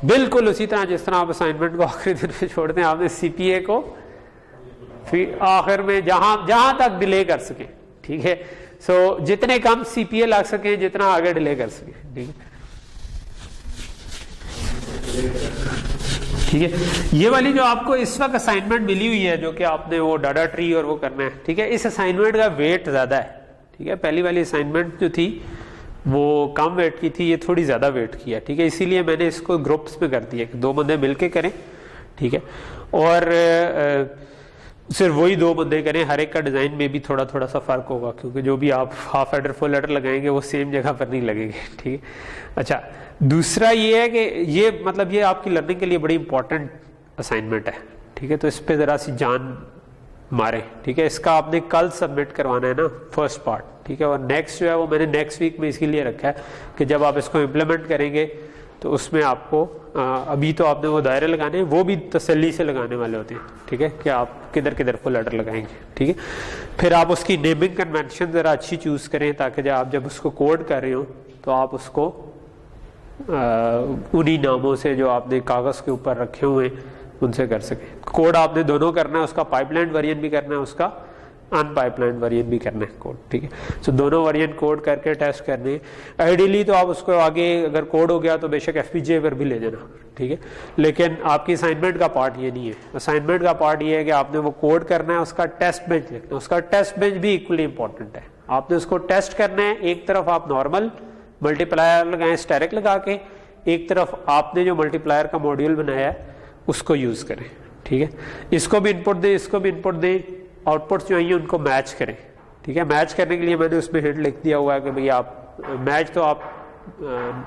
बिल्कुल उसी तरह जिस तरह आप असाइनमेंट को आखिरी दिन में छोड़ते हैं, आपने सीपीए को फिर आखिर में जहां तक डिले कर सके, ठीक है, सो जितने कम सीपीए लग सके जितना आगे डिले कर सके, ठीक है, ठीक है। ये वाली जो आपको इस वक्त असाइनमेंट मिली हुई है जो कि आपने वो डाटा ट्री और वो करना है, ठीक है, इस असाइनमेंट का वेट ज्यादा है, ठीक है, पहली वाली असाइनमेंट जो थी वो कम वेट की थी, ये थोड़ी ज्यादा वेट की है, ठीक है, इसीलिए मैंने इसको ग्रुप्स में कर दिया कि 2 बंदे मिलके करें, ठीक है, और सिर्फ वही 2 बंदे करें, हर एक का डिजाइन में भी थोड़ा थोड़ा सा फर्क होगा क्योंकि जो भी आप हाफ एडर फुल एडर लगाएंगे वो सेम जगह पर नहीं लगेंगे, ठीक है। अच्छा, दूसरा ये है कि ये मतलब ये आपकी लर्निंग के लिए बड़ी इंपॉर्टेंट असाइनमेंट है, ठीक है, तो इस पे जरा सी जान मारे, ठीक है, इसका आपने कल सबमिट करवाना है ना फर्स्ट पार्ट, ठीक है, और नेक्स्ट जो है वो मैंने नेक्स्ट वीक में इसके लिए रखा है कि जब आप इसको इम्प्लीमेंट करेंगे तो उसमें आपको अभी तो आपने वो दायरे लगाने हैं, वो भी तसल्ली से लगाने वाले होते हैं, ठीक है, कि आप किधर किधर फुल एडर लगाएंगे, ठीक है, फिर आप उसकी नेमिंग कन्वेंशन ज़रा अच्छी चूज़ करें ताकि आप जब उसको कोड कर रहे हो तो आप उसको उन्हीं नामों से जो आपने कागज़ के ऊपर रखे हुए उनसे कर सके। कोड आपने दोनों करना है, उसका पाइपलाइन वेरिएंट भी करना है, उसका अनपाइपलाइन वेरिएंट भी करना है कोड, ठीक है, सो दोनों वेरिएंट कोड करके टेस्ट करने हैं। आइडियली तो आप उसको आगे अगर कोड हो गया तो बेशक एफपीजीए पर भी ले जाना, ठीक है, लेकिन आपकी असाइनमेंट का पार्ट ये नहीं है। असाइनमेंट का पार्ट ये है कि आपने वो कोड करना है, उसका टेस्ट बेंच लिखना है, उसका टेस्ट बेंच भी इक्वली इंपॉर्टेंट है, आपने उसको टेस्ट करना है। एक तरफ आप नॉर्मल मल्टीप्लायर लगाएं स्टैटिक लगा के, एक तरफ आपने जो मल्टीप्लायर का मॉड्यूल बनाया है उसको यूज करें, ठीक है, इसको भी इनपुट दें, इसको भी इनपुट दें, आउटपुट्स जो आइए उनको मैच करें, ठीक है। मैच करने के लिए मैंने उसमें हिंट लिख दिया हुआ है कि भाई आप मैच तो आप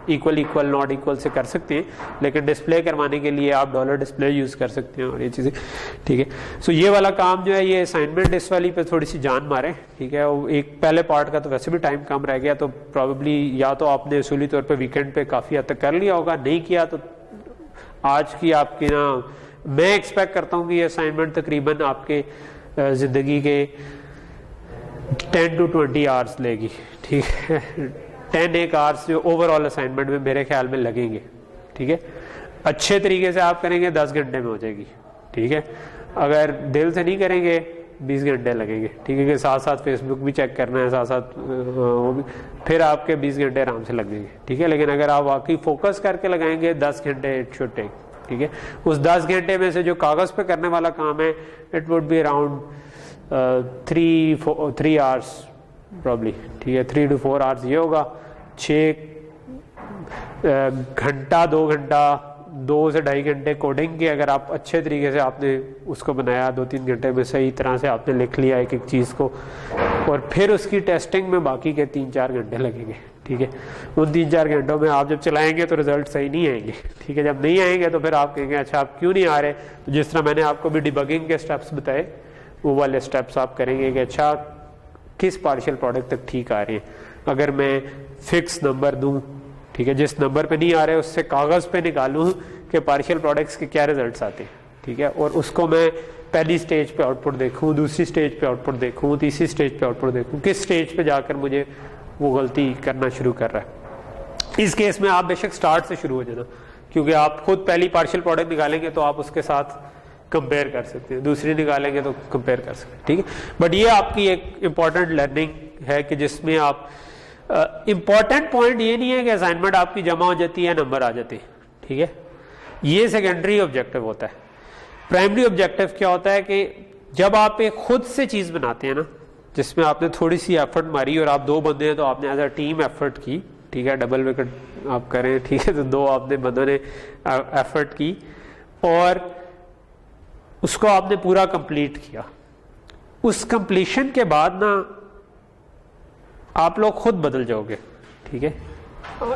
इक्वल इक्वल नॉट इक्वल से कर सकते हैं, लेकिन डिस्प्ले करवाने के लिए आप डॉलर डिस्प्ले यूज कर सकते हैं और ये चीज़ें, ठीक है। सो ये वाला काम जो है ये असाइनमेंट इस वाली पे थोड़ी सी जान मारे, ठीक है। एक पहले पार्ट का तो वैसे भी टाइम कम रह गया, तो प्रॉब्ली या तो आपने उसूली तौर पे वीकेंड पे काफ़ी हद तक कर लिया होगा, नहीं किया तो आज की आपकी ना मैं एक्सपेक्ट करता हूँ कि ये असाइनमेंट तकरीबन आपके ज़िंदगी के 10 to 20 आवर्स लेगी, ठीक है। 10 आवर्स जो ओवरऑल असाइनमेंट में मेरे ख्याल में लगेंगे, ठीक है। अच्छे तरीके से आप करेंगे 10 घंटे में हो जाएगी, ठीक है। अगर दिल से नहीं करेंगे 20 घंटे लगेंगे, ठीक है, कि साथ साथ फेसबुक भी चेक करना है, साथ साथ वो भी, फिर आपके 20 घंटे आराम से लगेंगे, ठीक है। लेकिन अगर आप वाकई फोकस करके लगाएंगे 10 घंटे इट शुड टेक, ठीक है। उस 10 घंटे में से जो कागज़ पे करने वाला काम है it would be around 3 hours probably, ठीक है, 3 to 4 आवर्स ये होगा। 6 घंटा 2 घंटा 2 से 2.5 घंटे कोडिंग के अगर आप अच्छे तरीके से आपने उसको बनाया, 2-3 घंटे में सही तरह से आपने लिख लिया एक एक चीज़ को, और फिर उसकी टेस्टिंग में बाकी के 3-4 घंटे लगेंगे, ठीक है। उन 3-4 घंटों में आप जब चलाएंगे तो रिजल्ट सही नहीं आएंगे, ठीक है। जब नहीं आएंगे तो फिर आप कहेंगे अच्छा आप क्यों नहीं आ रहे, तो जिस तरह मैंने आपको भी डिबगिंग के स्टेप्स बताए वो वाले स्टेप्स आप करेंगे कि अच्छा किस पार्शियल प्रोडक्ट तक ठीक आ रहे हैं। अगर मैं फिक्स नंबर दूं, ठीक है, जिस नंबर पे नहीं आ रहे उससे कागज़ पे निकालूं कि पार्शियल प्रोडक्ट्स के क्या रिजल्ट्स आते हैं, ठीक है, और उसको मैं पहली स्टेज पे आउटपुट देखूं, दूसरी स्टेज पे आउटपुट देखूं, तीसरी स्टेज पे आउटपुट देखूं, किस स्टेज पे जाकर मुझे वो गलती करना शुरू कर रहा है। इस केस में आप बेशक स्टार्ट से शुरू हो जाना, क्योंकि आप खुद पहली पार्शियल प्रोडक्ट निकालेंगे तो आप उसके साथ कंपेयर कर सकते हैं, दूसरी निकालेंगे तो कंपेयर कर सकते हैं, ठीक है। बट ये आपकी एक इंपॉर्टेंट लर्निंग है कि जिसमें आप इंपॉर्टेंट पॉइंट ये नहीं है कि असाइनमेंट आपकी जमा हो जाती है, नंबर आ जाते हैं, ठीक है, ये सेकेंडरी ऑब्जेक्टिव होता है। प्राइमरी ऑब्जेक्टिव क्या होता है कि जब आप एक खुद से चीज़ बनाते हैं ना, जिसमें आपने थोड़ी सी एफर्ट मारी और आप 2 बंदे हैं तो आपने एज अ टीम एफर्ट की, ठीक है, डबल विकेट आप करें, ठीक है, तो 2 आपने बंदों ने एफर्ट की और उसको आपने पूरा कंप्लीट किया। उस कंप्लीशन के बाद ना आप लोग खुद बदल जाओगे, ठीक है,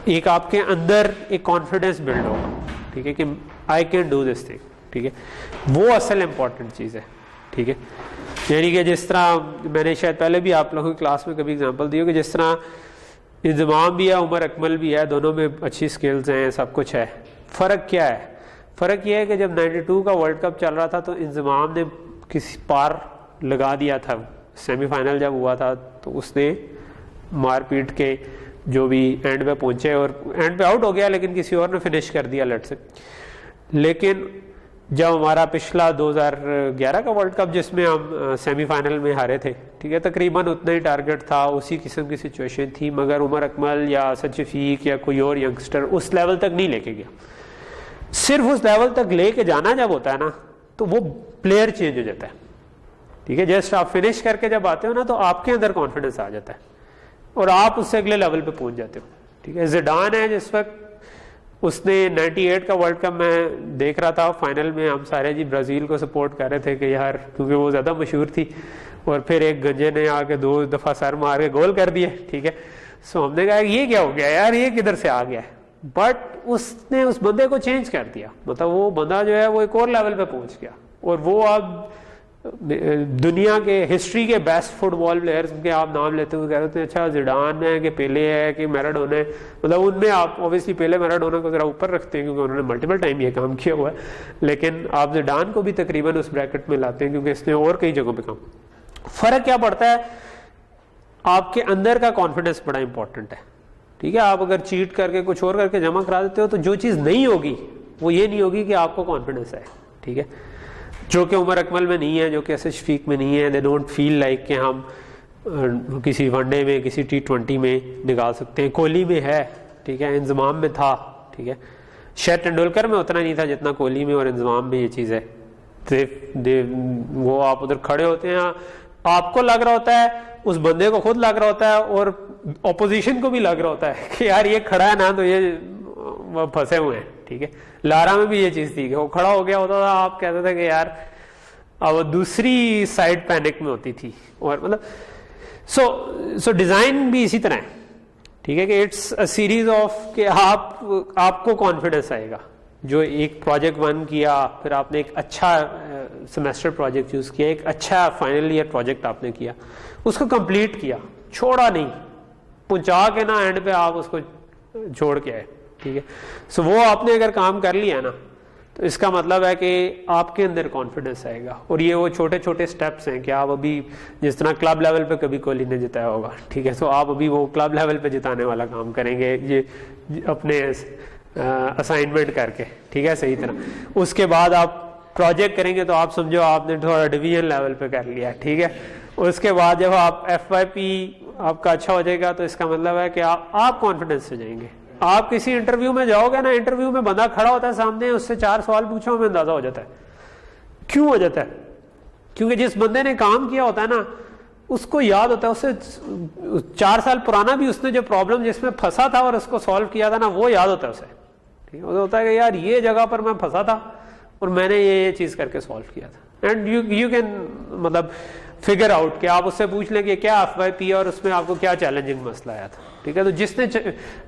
एक आपके अंदर एक कॉन्फिडेंस बिल्ड होगा, ठीक है, कि I can do this thing, ठीक है, वो असल इंपॉर्टेंट चीज़ है, ठीक है। यानी कि जिस तरह मैंने शायद पहले भी आप लोगों की क्लास में कभी एग्जांपल दी हो कि जिस तरह इंजमाम भी है, उमर अकमल भी है, दोनों में अच्छी स्किल्स हैं, सब कुछ है, फ़र्क क्या है? फ़र्क ये है कि जब 92 का वर्ल्ड कप चल रहा था तो इंजमाम ने किसी पार लगा दिया था, सेमीफाइनल जब हुआ था तो उसने मारपीट के जो भी एंड पे पहुंचे और एंड पे आउट हो गया, लेकिन किसी और ने फिनिश कर दिया लट से। लेकिन जब हमारा पिछला 2011 का वर्ल्ड कप जिसमें हम सेमीफाइनल में हारे थे, ठीक है, तकरीबन उतना ही टारगेट था, उसी किस्म की सिचुएशन थी, मगर उमर अकमल या असद शफीक या कोई और यंगस्टर उस लेवल तक नहीं लेके गया। सिर्फ उस लेवल तक लेके जाना जब होता है ना तो वो प्लेयर चेंज हो जाता है, ठीक है। जस्ट आप फिनिश करके जब आते हो ना तो आपके अंदर कॉन्फिडेंस आ जाता है और आप उससे अगले लेवल पे पहुंच जाते हो, ठीक है। ज़िडान है जिस वक्त उसने 98 का वर्ल्ड कप मैं देख रहा था, फाइनल में हम सारे जी ब्राज़ील को सपोर्ट कर रहे थे कि यार, क्योंकि वो ज़्यादा मशहूर थी, और फिर एक गंजे ने आके 2 दफ़ा सर मार के गोल कर दिए, ठीक है। सो हमने कहा ये क्या हो गया यार, ये किधर से आ गया है, बट उसने उस बंदे को चेंज कर दिया, मतलब वो बंदा जो है वो एक और लेवल पे पहुंच गया और वो अब दुनिया के हिस्ट्री के बेस्ट फुटबॉल प्लेयर्स के आप नाम लेते हुए कह रहे थे, अच्छा ज़िडान है कि पेले है कि मैराडोना है, मतलब उनमें आप ऑब्वियसली पेले मैराडोना को ज़रा ऊपर रखते हैं क्योंकि उन्होंने मल्टीपल टाइम ये काम किया हुआ है, लेकिन आप ज़िडान को भी तकरीबन उस ब्रैकेट में लाते हैं क्योंकि इसने और कई जगहों पर काम। फ़र्क क्या पड़ता है, आपके अंदर का कॉन्फिडेंस बड़ा इंपॉर्टेंट है, ठीक है। आप अगर चीट करके कुछ और करके जमा करा देते हो तो जो चीज़ नहीं होगी वो ये नहीं होगी कि आपको कॉन्फिडेंस है, ठीक है, जो कि उमर अकमल में नहीं है, जो कि असद शफीक में नहीं है। दे डोंट फील लाइक कि हम किसी वनडे में किसी T20 में निकाल सकते हैं। कोहली में है, ठीक है, इंजमाम में था, ठीक है, शायद तेंदुलकर में उतना नहीं था जितना कोहली में और इंजमाम में ये चीज़ है। वो आप उधर खड़े होते हैं, आपको लग रहा होता है, उस बंदे को खुद लग रहा होता है और ऑपोजिशन को भी लग रहा होता है कि यार ये खड़ा है ना तो ये फंसे हुए हैं, ठीक है। लारा में भी ये चीज़ थी कि वो खड़ा हो गया होता था, आप कहते थे कि यार, अब दूसरी साइड पैनिक में होती थी। और मतलब सो डिज़ाइन भी इसी तरह है, ठीक है, कि इट्स अ सीरीज ऑफ कि आपको कॉन्फिडेंस आएगा। जो एक प्रोजेक्ट 1 किया, फिर आपने एक अच्छा सेमेस्टर प्रोजेक्ट चूज़ किया, एक अच्छा फाइनल ईयर प्रोजेक्ट आपने किया, उसको कंप्लीट किया, छोड़ा नहीं, पहुंचा के ना एंड पे आप उसको छोड़ के आए, ठीक है। सो वो आपने अगर काम कर लिया ना तो इसका मतलब है कि आपके अंदर कॉन्फिडेंस आएगा। और ये वो छोटे छोटे स्टेप्स हैं कि आप अभी जिस तरह क्लब लेवल पे कभी कोहली ने जिताया होगा, ठीक है, तो आप अभी वो क्लब लेवल पे जिताने वाला काम करेंगे, ये अपने असाइनमेंट करके, ठीक है, सही तरह। उसके बाद आप प्रोजेक्ट करेंगे तो आप समझो आपने थोड़ा डिवीजन लेवल पे कर लिया, ठीक है। उसके बाद जब आप FYP आपका अच्छा हो जाएगा तो इसका मतलब है कि आप कॉन्फिडेंस से जाएंगे। आप किसी इंटरव्यू में जाओगे ना, इंटरव्यू में बंदा खड़ा होता है सामने, उससे 4 सवाल पूछो, हमें अंदाजा हो जाता है। क्यों हो जाता है? क्योंकि जिस बंदे ने काम किया होता है ना, उसको याद होता है, उससे 4 साल पुराना भी उसने जो प्रॉब्लम जिसमें फंसा था और उसको सॉल्व किया था ना, वो याद होता है उसे, ठीक है। होता है कि यार ये जगह पर मैं फंसा था और मैंने ये चीज़ करके सॉल्व किया था। एंड यू कैन मतलब फिगर आउट कि आप उससे पूछ लें कि क्या FYP और उसमें आपको क्या चैलेंजिंग मसला आया था, ठीक है। तो जिसने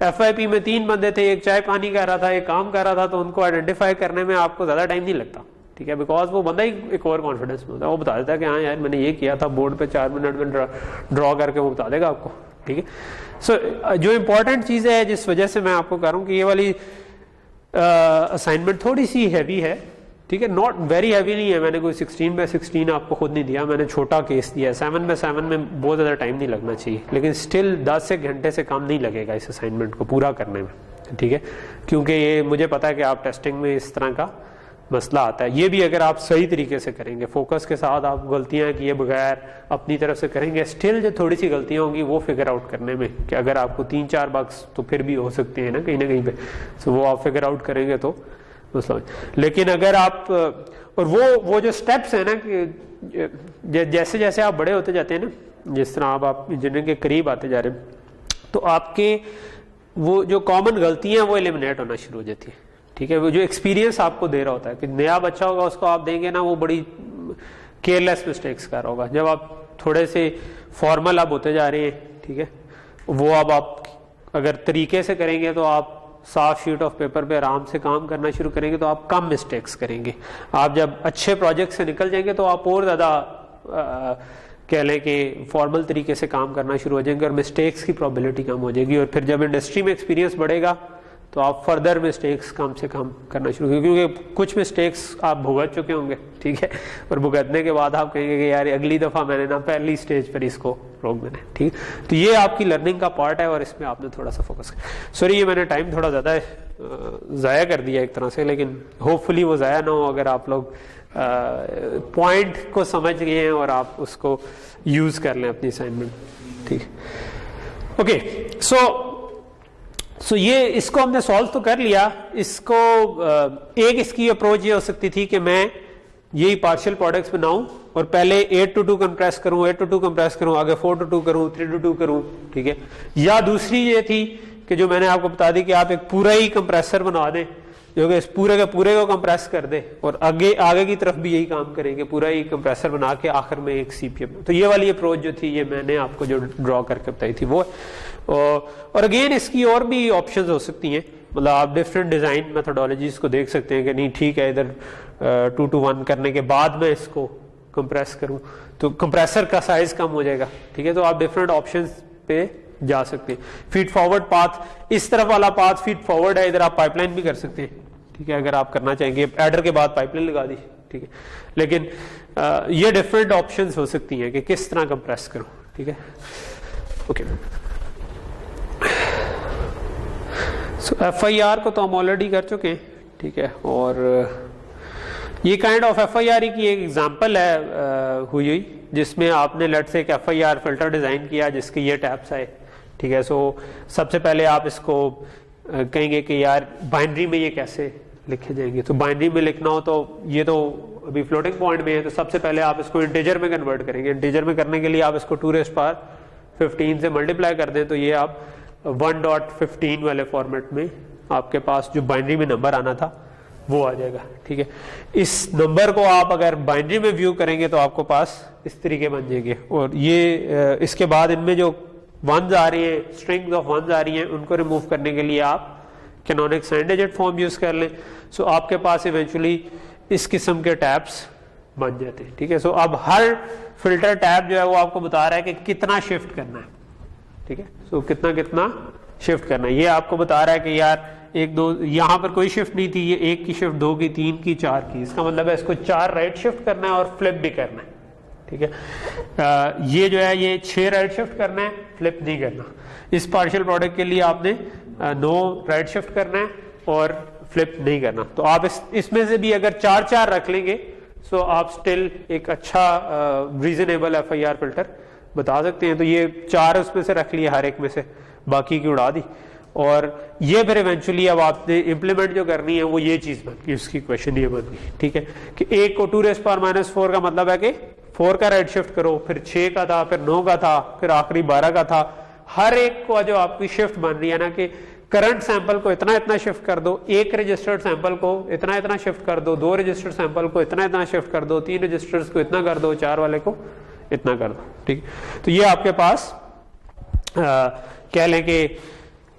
FYP में 3 बंदे थे, एक चाय पानी कर रहा था, एक काम कर रहा था, तो उनको आइडेंटिफाई करने में आपको ज़्यादा टाइम नहीं लगता, ठीक है, बिकॉज वो बंदा ही एक और कॉन्फिडेंस में होता है, वो बता देता है कि हाँ यार मैंने ये किया था, बोर्ड पे 4 मिनट में ड्रॉ करके वो बता देगा आपको, ठीक है। सो जो इम्पोर्टेंट चीज़ है जिस वजह से मैं आपको कह रहा हूँ कि ये वाली असाइनमेंट थोड़ी सी हैवी है, ठीक है, नॉट वेरी हैवी नहीं है। मैंने कोई 16x16 आपको खुद नहीं दिया, मैंने छोटा केस दिया है। 7x7 में बहुत ज़्यादा टाइम नहीं लगना चाहिए, लेकिन स्टिल 10 घंटे से कम नहीं लगेगा इस असाइनमेंट को पूरा करने में, ठीक है, क्योंकि ये मुझे पता है कि आप टेस्टिंग में इस तरह का मसला आता है। ये भी अगर आप सही तरीके से करेंगे, फोकस के साथ, आप गलतियाँ किए बगैर अपनी तरफ से करेंगे, स्टिल जो थोड़ी सी गलतियाँ होंगी वो फिगर आउट करने में, कि अगर आपको 3-4 बग्स तो फिर भी हो सकते हैं ना कहीं पे, तो वो आप फिगर आउट करेंगे तो मसला। लेकिन अगर आप और वो जो स्टेप्स है ना, कि जैसे जैसे आप बड़े होते जाते हैं ना, जिस तरह आप इंजीनियरिंग के करीब आते जा रहे हैं, तो आपके वो जो कॉमन गलतियाँ वो एलिमिनेट होना शुरू हो जाती है, ठीक है। वो जो एक्सपीरियंस आपको दे रहा होता है कि नया बच्चा होगा उसको आप देंगे ना, वो बड़ी केयरलेस मिस्टेक्स कर रहा होगा। जब आप थोड़े से फॉर्मल आप होते जा रहे हैं, ठीक है, वो अब आप अगर तरीके से करेंगे तो आप साफ शीट ऑफ पेपर पे आराम से काम करना शुरू करेंगे तो आप कम मिस्टेक्स करेंगे। आप जब अच्छे प्रोजेक्ट से निकल जाएंगे तो आप और ज़्यादा कह लें कि फॉर्मल तरीके से काम करना शुरू हो जाएंगे और मिस्टेक्स की प्रोबेबिलिटी कम हो जाएगी। और फिर जब इंडस्ट्री में एक्सपीरियंस बढ़ेगा तो आप फर्दर मिस्टेक्स कम से कम करना शुरू करें, क्योंकि कुछ मिस्टेक्स आप भुगत चुके होंगे, ठीक है, और भुगतने के बाद आप कहेंगे कि यार अगली दफ़ा मैंने ना पहली स्टेज पर इसको रोक देना है, ठीक। तो ये आपकी लर्निंग का पार्ट है और इसमें आपने थोड़ा सा फोकस करें। सॉरी ये मैंने टाइम थोड़ा ज़्यादा ज़ाया कर दिया एक तरह से, लेकिन होपफुली वो ज़ाया ना हो अगर आप लोग पॉइंट को समझ गए हैं और आप उसको यूज़ कर लें अपनी असाइनमेंट, ठीक। ओके, सो ये इसको हमने सॉल्व तो कर लिया। इसको एक इसकी अप्रोच ये हो सकती थी कि मैं यही पार्शियल प्रोडक्ट्स बनाऊं और पहले 8 to 2 कंप्रेस करूं, 8 to 2 कंप्रेस करूं, आगे 4 to 2 करूं, 3 to 2 करूं, ठीक है। या दूसरी ये थी कि जो मैंने आपको बता दी कि आप एक पूरा ही कंप्रेसर बना दें जो कि इस पूरे को कंप्रेस कर दे और आगे की तरफ भी यही काम करेंगे, पूरा ही कंप्रेसर बना के आखिर में एक सीपीएम। तो ये वाली अप्रोच जो थी ये मैंने आपको जो ड्रॉ करके बताई थी वो। और अगेन इसकी और भी ऑप्शंस हो सकती हैं, मतलब आप डिफरेंट डिज़ाइन मेथोडोलॉजीज को देख सकते हैं कि नहीं ठीक है इधर 2 to 1 करने के बाद मैं इसको कंप्रेस करूं तो कंप्रेसर का साइज कम हो जाएगा, ठीक है। तो आप डिफरेंट ऑप्शंस पे जा सकते हैं। फीड फॉरवर्ड पाथ, इस तरफ वाला पाथ फीड फॉरवर्ड है, इधर आप पाइपलाइन भी कर सकते हैं, ठीक है, अगर आप करना चाहेंगे एडर के बाद पाइपलाइन लगा दी, ठीक है। लेकिन ये डिफरेंट ऑप्शंस हो सकती हैं कि किस तरह कंप्रेस करूं, ठीक है। ओके, सो FIR को तो हम ऑलरेडी कर चुके हैं, ठीक है। और ये काइंड ऑफ FIR की एक एग्जांपल है हुई जिसमें आपने लेट से एक FIR फिल्टर डिजाइन किया जिसके ये टैब्स आए, ठीक है। सो सबसे पहले आप इसको कहेंगे कि यार बाइनरी में ये कैसे लिखे जाएंगे, तो बाइनरी में लिखना हो तो ये तो अभी फ्लोटिंग पॉइंट में है, तो सबसे पहले आप इसको इंटीजर में कन्वर्ट करेंगे। इंटीजर में करने के लिए आप इसको 2⁻15 से मल्टीप्लाई कर दें तो ये आप 1.15 वाले फॉर्मेट में आपके पास जो बाइनरी में नंबर आना था वो आ जाएगा, ठीक है। इस नंबर को आप अगर बाइनरी में व्यू करेंगे तो आपको पास इस तरीके बन जाएंगे। और ये इसके बाद इनमें जो वंस आ रही है, स्ट्रिंग्स ऑफ वंस आ रही हैं, उनको रिमूव करने के लिए आप कैनोनिक साइन डिजिट फॉर्म यूज कर लें। सो आपके पास इवेंचुअली इस किस्म के टैब्स बन जाते हैं, ठीक है। सो अब हर फिल्टर टैब जो है वो आपको बता रहा है कि कितना शिफ्ट करना है, ठीक है। सो कितना शिफ्ट करना है, ये आपको बता रहा है कि यार 1 2 यहाँ पर कोई शिफ्ट नहीं थी, ये 1 की शिफ्ट, 2 की, 3 की, 4 की, इसका मतलब है इसको 4 राइट शिफ्ट करना है और फ्लिप भी करना है, ठीक है। ये जो है ये 6 राइट शिफ्ट करना है, फ्लिप नहीं करना। इस पार्शियल प्रोडक्ट के लिए आपने 9 राइट शिफ्ट करना है और फ्लिप नहीं करना। तो आप इसमें से भी अगर 4 रख लेंगे सो आप स्टिल एक अच्छा रीजनेबल FIR फिल्टर बता सकते हैं। तो ये 4 उसमें से रख लिए हर एक में से, बाकी की उड़ा दी। और ये फिर इवेंचुअली अब आपने इंप्लीमेंट जो करनी है वो ये चीज बन गई, उसकी क्वेश्चन ये बन गई, ठीक है, कि 1 को 2⁻⁻4 का मतलब है कि 4 का राइट शिफ्ट करो, फिर 6 का था, फिर 9 का था, फिर आखिरी 12 का था। हर एक को जो आपकी शिफ्ट बन रही है ना कि करंट सैंपल को इतना शिफ्ट कर दो, 1 रजिस्टर्ड सैंपल को इतना शिफ्ट कर दो, 2 रजिस्टर्ड सैंपल को इतना शिफ्ट कर दो, 3 रजिस्टर्स को इतना कर दो, 4 वाले को इतना कर दो, ठीक। तो ये आपके पास कह लें कि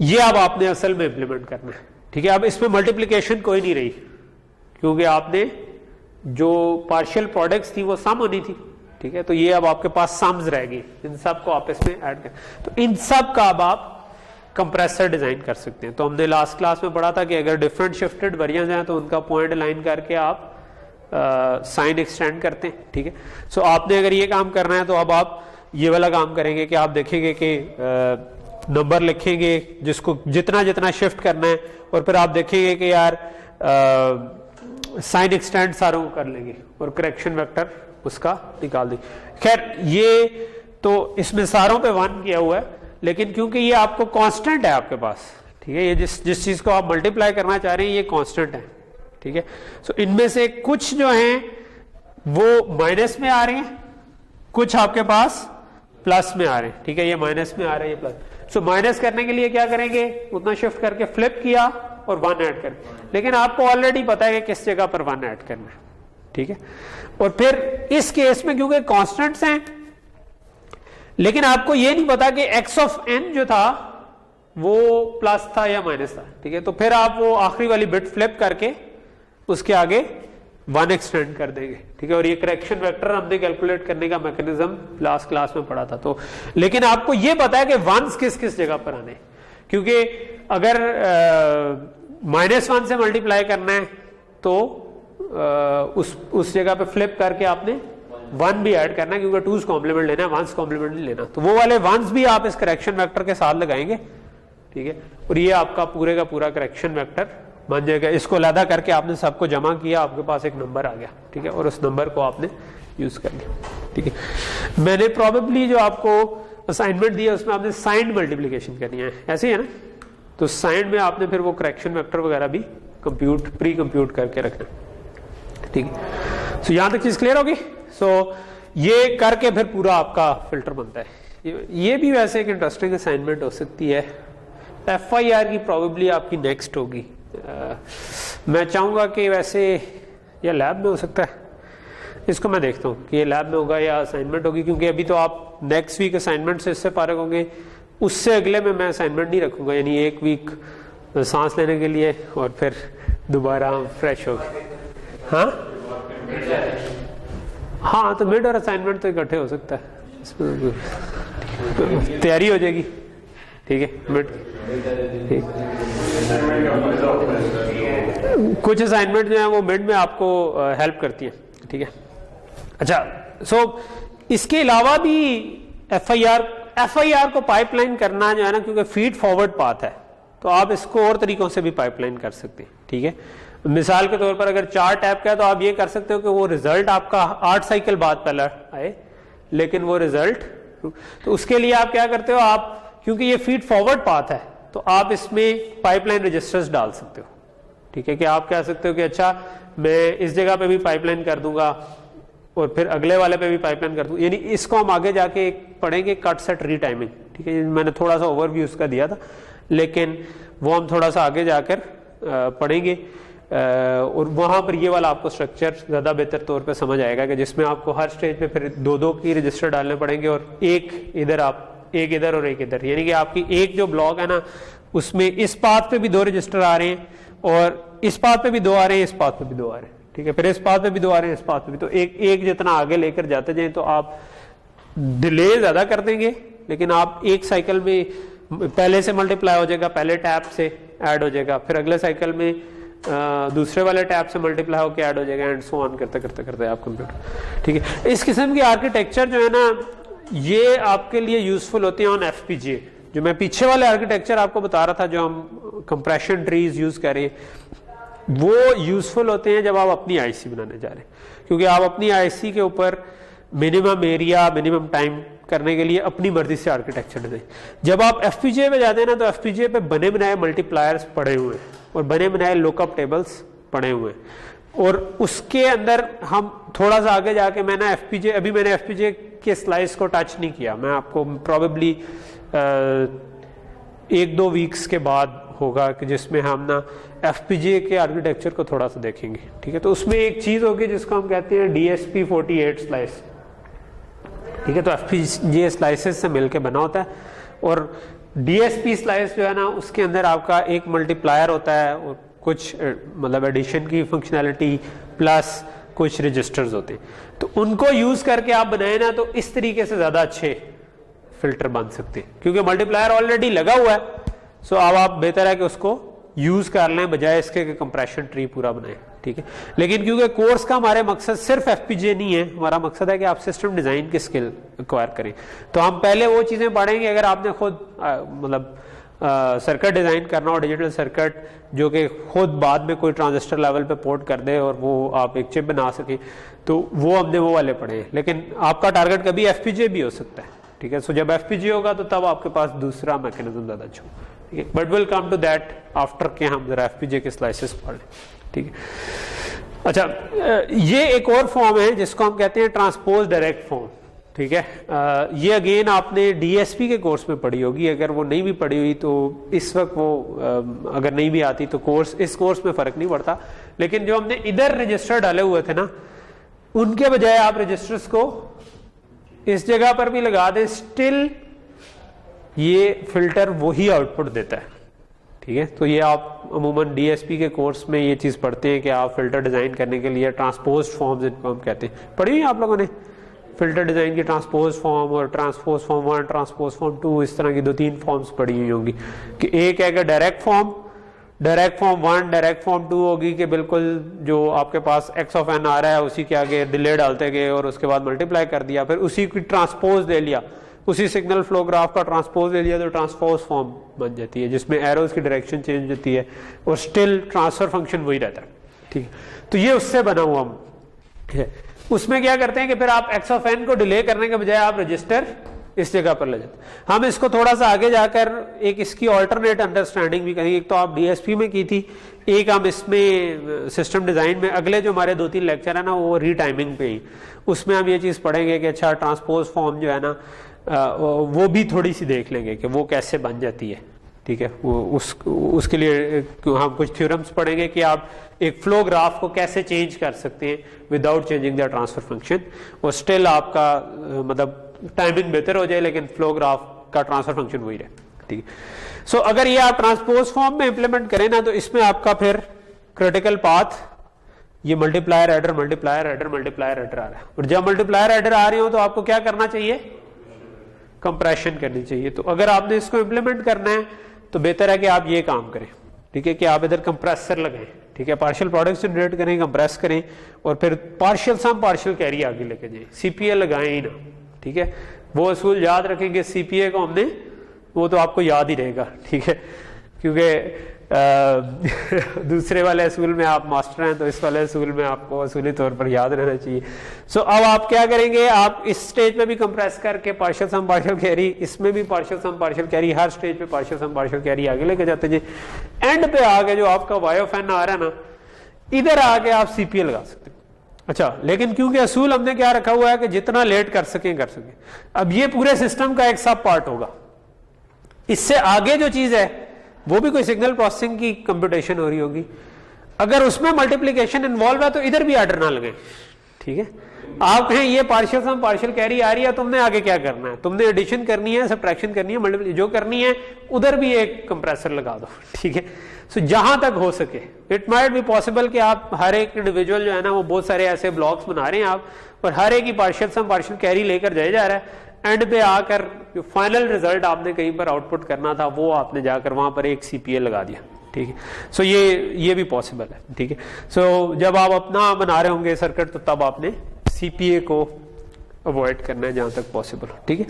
ये अब आपने असल में इंप्लीमेंट करना है, ठीक है। अब इसमें मल्टीप्लिकेशन कोई नहीं रही क्योंकि आपने जो पार्शियल प्रोडक्ट्स थी वो सम होनी थी, ठीक है। तो ये अब आपके पास सम्स रह गई, इन सब को आप इसमें ऐड करें तो इन सब का अब आप कंप्रेसर डिजाइन कर सकते हैं। तो हमने लास्ट क्लास में पढ़ा था कि अगर डिफरेंट शिफ्टेड वेरिएंट्स हैं तो उनका पॉइंट लाइन करके आप साइन एक्सटेंड करते हैं, ठीक है। सो आपने अगर ये काम करना है तो अब आप ये वाला काम करेंगे कि आप देखेंगे कि नंबर लिखेंगे जिसको जितना शिफ्ट करना है और फिर आप देखेंगे कि यार साइन एक्सटेंड सारों को कर लेंगे और करेक्शन वेक्टर उसका निकाल देंगे। खैर ये तो इसमें सारों पे 1 किया हुआ है, लेकिन क्योंकि ये आपको कांस्टेंट है आपके पास, ठीक है, ये जिस चीज को आप मल्टीप्लाई करना चाह रहे हैं ये कांस्टेंट है, ठीक है। सो इनमें से कुछ जो हैं वो माइनस में आ रहे हैं, कुछ आपके पास प्लस में आ रहे हैं, ठीक है, ये माइनस में आ रहे हैं, ये प्लस। सो माइनस करने के लिए क्या करेंगे, उतना शिफ्ट करके फ्लिप किया और 1 ऐड कर, लेकिन आपको ऑलरेडी पता है कि किस जगह पर 1 ऐड करना है, ठीक है। और फिर इस केस में क्योंकि कांस्टेंट्स हैं लेकिन आपको यह नहीं पता कि x ऑफ n जो था वो प्लस था या माइनस था, ठीक है। तो फिर आप वो आखिरी वाली बिट फ्लिप करके उसके आगे 1 एक्सटेंड कर देंगे, ठीक है। और ये करेक्शन वेक्टर हमने कैलकुलेट करने का मैकेनिज्म लास्ट क्लास में पढ़ा था। तो लेकिन आपको ये पता है कि 1s किस किस जगह पर आने, क्योंकि अगर -1 से मल्टीप्लाई करना है तो उस जगह पे फ्लिप करके आपने 1 भी ऐड करना है, क्योंकि 2's कॉम्प्लीमेंट लेना है, 1's कॉम्प्लीमेंट नहीं लेना। तो वो वाले 1s भी आप इस करेक्शन वेक्टर के साथ लगाएंगे, ठीक है, और ये आपका पूरे का पूरा करेक्शन वेक्टर बन जाएगा। इसको अलग करके आपने सबको जमा किया, आपके पास एक नंबर आ गया, ठीक है, और उस नंबर को आपने यूज कर लिया, ठीक है। मैंने प्रोबेबली जो आपको असाइनमेंट दिया उसमें आपने साइंड मल्टीप्लिकेशन करनी है, ऐसे ही है ना, तो साइंड में आपने फिर वो करेक्शन वेक्टर वगैरह भी प्री कंप्यूट करके रखना, ठीक है। सो यहां तक चीज क्लियर होगी। सो ये करके फिर पूरा आपका फिल्टर बनता है। ये भी वैसे एक इंटरेस्टिंग असाइनमेंट हो सकती है। FIR की प्रोबेबली आपकी नेक्स्ट होगी। मैं चाहूंगा कि वैसे या लैब में हो सकता है, इसको मैं देखता हूँ कि ये लैब में होगा या असाइनमेंट होगी, क्योंकि अभी तो आप नेक्स्ट वीक असाइनमेंट से इससे फारिग होंगे, उससे अगले में मैं असाइनमेंट नहीं रखूंगा, यानी एक वीक सांस लेने के लिए और फिर दोबारा फ्रेश हो गए। हाँ, तो मिड और असाइनमेंट तो इकट्ठे हो सकता है, इसमें तैयारी हो जाएगी, ठीक है। मिड कुछ असाइनमेंट जो है वो मिड में आपको हेल्प करती है, ठीक है। अच्छा, सो इसके अलावा भी FIR को पाइपलाइन करना जो है ना, क्योंकि फीड फॉरवर्ड पाथ है, तो आप इसको और तरीकों से भी पाइपलाइन कर सकते हैं, ठीक है। मिसाल के तौर पर अगर 4 टैप का है तो आप ये कर सकते हो कि वो रिजल्ट आपका 8 साइकिल बाद पहले आए, लेकिन वो रिजल्ट, तो उसके लिए आप क्या करते हो, आप क्योंकि ये फीड फॉरवर्ड पाथ है तो आप इसमें पाइपलाइन रजिस्टर्स डाल सकते हो, ठीक है, कि आप कह सकते हो कि अच्छा मैं इस जगह पे भी पाइपलाइन कर दूंगा और फिर अगले वाले पे भी पाइपलाइन कर दूंगा। यानी इसको हम आगे जाके पढ़ेंगे कट सेट रीटाइमिंग, ठीक है। मैंने थोड़ा सा ओवरव्यू उसका दिया था, लेकिन वो हम थोड़ा सा आगे जाकर पढ़ेंगे, और वहां पर ये वाला आपको स्ट्रक्चर ज्यादा बेहतर तौर पे समझ आएगा, कि जिसमें आपको हर स्टेज पे फिर 2-2 की रजिस्टर डालने पड़ेंगे, और एक इधर और एक इधर, यानी कि आपकी एक जो ब्लॉक है ना उसमें इस पाथ पे भी 2 रजिस्टर आ रहे हैं, और इस पाथ पे भी 2 आ रहे हैं, इस पाथ पे भी 2 आ रहे हैं, ठीक है, फिर इस पाथ पे भी 2 आ रहे हैं, इस पाथ पे भी, तो एक जितना आगे लेकर जाते जाएं तो आप डिले ज्यादा कर देंगे, लेकिन आप एक साइकिल में पहले से मल्टीप्लाई हो जाएगा, पहले टैप से ऐड हो जाएगा, फिर अगले साइकिल में दूसरे वाले टैप से मल्टीप्लाई होकर ऐड हो जाएगा, एंड सो ऑन करते करते करते आप कंप्यूटर, ठीक है। इस किस्म की आर्किटेक्चर जो है ना, ये आपके लिए यूजफुल होती है ऑन FPGA। जो मैं पीछे वाले आर्किटेक्चर आपको बता रहा था, जो हम कंप्रेशन ट्रीज यूज करें, वो यूजफुल होते हैं जब आप अपनी IC बनाने जा रहे हैं, क्योंकि आप अपनी IC के ऊपर मिनिमम एरिया, मिनिमम टाइम करने के लिए अपनी मर्जी से आर्किटेक्चर डिजाइन। जब आप FPGA पे जाते हैं ना, तो FPGA पे बने बनाए मल्टीप्लायर्स पड़े हुए हैं और बने बनाए लुकअप टेबल्स पड़े हुए हैं, और उसके अंदर हम थोड़ा सा आगे जाके मैंने FPGA के स्लाइस को टच नहीं किया, मैं आपको प्रोबेबली 1-2 वीक्स के बाद होगा कि जिसमें हम ना FPGA के आर्किटेक्चर को थोड़ा सा देखेंगे, ठीक है। तो उसमें एक चीज होगी जिसको हम कहते हैं DSP48 स्लाइस, ठीक है। तो FPGA स्लाइसेस से मिलके बना होता है, और DSP स्लाइस जो है ना, उसके अंदर आपका एक मल्टीप्लायर होता है और कुछ मतलब एडिशन की फंक्शनैलिटी प्लस कुछ रजिस्टर्स होते हैं, तो उनको यूज करके आप बनाए ना, तो इस तरीके से ज्यादा अच्छे फिल्टर बन सकते हैं, क्योंकि मल्टीप्लायर ऑलरेडी लगा हुआ है। सो अब आप बेहतर है कि उसको यूज कर लें बजाय इसके कि कंप्रेशन ट्री पूरा बनाए, ठीक है। लेकिन क्योंकि कोर्स का हमारे मकसद सिर्फ FPGA नहीं है, हमारा मकसद है कि आप सिस्टम डिजाइन की स्किल एक्वायर करें, तो हम पहले वो चीजें पढ़ेंगे। अगर आपने खुद मतलब सर्किट डिजाइन करना हो, डिजिटल सर्किट जो कि खुद बाद में कोई ट्रांजिस्टर लेवल पे पोर्ट कर दे और वो आप एक चिप बना सके, तो वो हमने वो वाले पढ़े हैं। लेकिन आपका टारगेट कभी FPGA भी हो सकता है, ठीक है। सो जब FPGA होगा तो तब आपके पास दूसरा मैकेनिज्म ज्यादा अच्छा हो, ठीक है। But will come to that after के हम जरा FPGA के स्लाइसेस पढ़ लें, ठीक है। अच्छा, ये एक और फॉर्म है जिसको हम कहते हैं ट्रांसपोज डायरेक्ट फॉर्म, ठीक है। ये अगेन आपने DSP के कोर्स में पढ़ी होगी, अगर वो नहीं भी पढ़ी हुई तो इस वक्त वो अगर नहीं भी आती तो इस कोर्स में फर्क नहीं पड़ता। लेकिन जो हमने इधर रजिस्टर डाले हुए थे ना, उनके बजाय आप रजिस्टर्स को इस जगह पर भी लगा दें, स्टिल ये फिल्टर वही आउटपुट देता है, ठीक है। तो ये आप अमूमन DSP के कोर्स में ये चीज पढ़ते हैं कि आप फिल्टर डिजाइन करने के लिए ट्रांसपोज्ड फॉर्म्स, इनको हम कहते हैं, पढ़ी हुई आप लोगों ने फिल्टर डिज़ाइन की ट्रांसपोज फॉर्म और ट्रांसपोज फॉर्म 1, ट्रांसपोज फॉर्म 2, इस तरह की 2-3 फॉर्म्स पड़ी हुई होंगी कि एक है कि डायरेक्ट फॉर्म 1, डायरेक्ट फॉर्म 2 होगी कि बिल्कुल जो आपके पास x ऑफ n आ रहा है उसी के आगे डिले डालते गए और उसके बाद मल्टीप्लाई कर दिया, फिर उसी की ट्रांसपोज ले लिया, उसी सिग्नल फ्लो ग्राफ का ट्रांसपोज ले लिया तो ट्रांसपोज फॉर्म बन जाती है जिसमें एरोज की डायरेक्शन चेंज होती है और स्टिल ट्रांसफर फंक्शन वही रहता है। ठीक है, तो ये उससे बना हुआ है। उसमें क्या करते हैं कि फिर आप x ऑफ n को डिले करने के बजाय आप रजिस्टर इस जगह पर ले जाते हैं। हम इसको थोड़ा सा आगे जाकर एक इसकी ऑल्टरनेट अंडरस्टैंडिंग भी करेंगे। एक तो आप डीएसपी में की थी, एक हम इसमें सिस्टम डिज़ाइन में, अगले जो हमारे 2-3 लेक्चर है ना वो रीटाइमिंग पे ही, उसमें हम ये चीज़ पढ़ेंगे कि अच्छा ट्रांसपोज फॉर्म जो है ना वो भी थोड़ी सी देख लेंगे कि वो कैसे बन जाती है। ठीक है, वो उसके लिए हम कुछ थ्योरम्स पढ़ेंगे कि आप एक फ्लो ग्राफ को कैसे चेंज कर सकते हैं without changing the transfer function और स्टिल आपका मतलब टाइमिंग बेहतर हो जाए लेकिन फ्लो ग्राफ का ट्रांसफर फंक्शन वही रहे। ठीक है, सो अगर ये आप ट्रांसपोज फॉर्म में इंप्लीमेंट करें ना तो इसमें आपका फिर क्रिटिकल पाथ ये multiplier adder multiplier adder multiplier adder आ रहा है और जब मल्टीप्लायर एडर आ रही हो तो आपको क्या करना चाहिए, कंप्रेशन करनी चाहिए। तो अगर आपने इसको इंप्लीमेंट करना है तो बेहतर है कि आप ये काम करें। ठीक है, कि आप इधर कंप्रेसर लगाएं, ठीक है, पार्शियल प्रोडक्ट जनरेट करें, कंप्रेस करें और फिर पार्शियल सम पार्शियल कैरी आगे लेके जाएं, सीपीए लगाएं ही ना। ठीक है, वो असूल याद रखेंगे, सीपीए को हमने वो तो आपको याद ही रहेगा। ठीक है, क्योंकि दूसरे वाले असूल में आप मास्टर हैं तो इस वाले असूल में आपको असूली तौर पर याद रहना चाहिए। सो अब आप क्या करेंगे, आप इस स्टेज पे भी कंप्रेस करके पार्शियल सम पार्शियल कैरी, इसमें भी पार्शियल सम पार्शियल कैरी, हर स्टेज पे पार्शियल सम पार्शियल कैरी आगे लेके जाते हैं। एंड पे आगे जो आपका वाई ऑफ एन आ रहा है ना, इधर आके आप सीपीए लगा सकते हैं। अच्छा, लेकिन क्योंकि असूल हमने क्या रखा हुआ है कि जितना लेट कर सकें कर सकें। अब ये पूरे सिस्टम का एक सब पार्ट होगा, इससे आगे जो चीज है वो भी कोई सिग्नल प्रोसेसिंग की कंप्यूटेशन हो रही होगी। अगर उसमें मल्टीप्लिकेशन इन्वॉल्व है तो इधर भी आर्डर ना लगे। ठीक है, आप कहें ये पार्शियल सम पार्शियल कैरी आ रही है, तुमने आगे क्या करना है, तुमने एडिशन करनी है, सबट्रैक्शन करनी है, मल्टीप्लिकेशन जो करनी है, उधर भी एक कंप्रेसर लगा दो। ठीक है, सो जहां तक हो सके, इट माइट बी पॉसिबल कि आप हर एक इंडिविजुअल जो है ना वो बहुत सारे ऐसे ब्लॉक्स बना रहे हैं आप, और हर एक ही पार्शियल सम पार्शियल कैरी लेकर जाया जा रहा है। एंड पे आकर जो फाइनल रिजल्ट आपने कहीं पर आउटपुट करना था वो आपने जाकर वहां पर एक सीपीए लगा दिया। ठीक है, सो ये भी पॉसिबल है। ठीक है, सो जब आप अपना बना रहे होंगे सर्किट तो तब आपने सीपीए को अवॉइड करना है जहां तक पॉसिबल हो। ठीक है,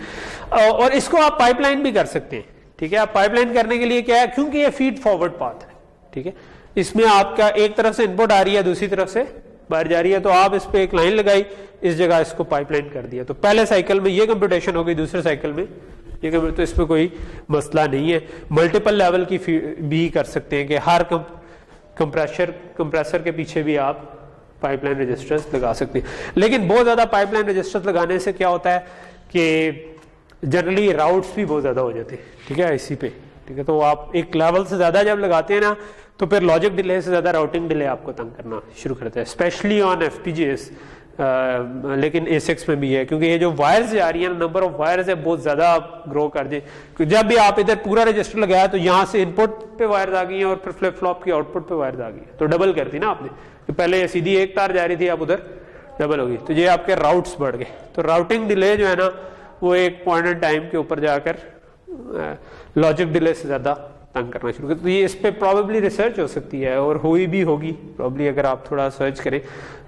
और इसको आप पाइपलाइन भी कर सकते हैं। ठीक है, आप पाइपलाइन करने के लिए क्या है, क्योंकि ये फीड फॉरवर्ड पाथ है। ठीक है, इसमें आपका एक तरफ से इनपुट आ रही है, दूसरी तरफ से बाहर जा रही है, तो आप इस पे एक लाइन लगाई, इस जगह इसको पाइपलाइन कर दिया, तो पहले साइकिल में ये कंप्यूटेशन हो गई, दूसरे साइकिल में ये, तो इसमें कोई मसला नहीं है। मल्टीपल लेवल की भी कर सकते हैं कि हर कंप्रेसर के पीछे भी आप पाइपलाइन रजिस्टर्स लगा सकते हैं। लेकिन बहुत ज्यादा पाइपलाइन रजिस्टर्स लगाने से क्या होता है कि जनरली राउट्स भी बहुत ज्यादा हो जाते हैं। ठीक है, आईसी पे। ठीक है, तो आप एक लेवल से ज्यादा जब लगाते हैं ना तो फिर लॉजिक डिले से ज्यादा राउटिंग डिले आपको तंग करना शुरू करता है, स्पेशली ऑन एफपीजीएस, लेकिन एसिक्स में भी है, क्योंकि ये जो वायर्स जा रही है, नंबर ऑफ वायर्स है बहुत ज्यादा ग्रो कर दे। जब भी आप इधर पूरा रजिस्टर लगाया तो यहाँ से इनपुट पे वायर्स आ गई हैं और फिर फ्लिप फ्लॉप की आउटपुट पे वायर्स आ गई है, तो डबल कर दी ना आपने। तो पहले सीधी एक तार जा रही थी, अब उधर डबल होगी, तो ये आपके राउट्स बढ़ गए। तो राउटिंग डिले जो है ना वो एक पॉइंट इन टाइम के ऊपर जाकर लॉजिक डिले से ज्यादा तंग करना शुरू कर। तो ये इस पे प्रॉबेबली रिसर्च हो सकती है और हुई भी होगी प्रॉबेबली अगर आप थोड़ा सर्च करें,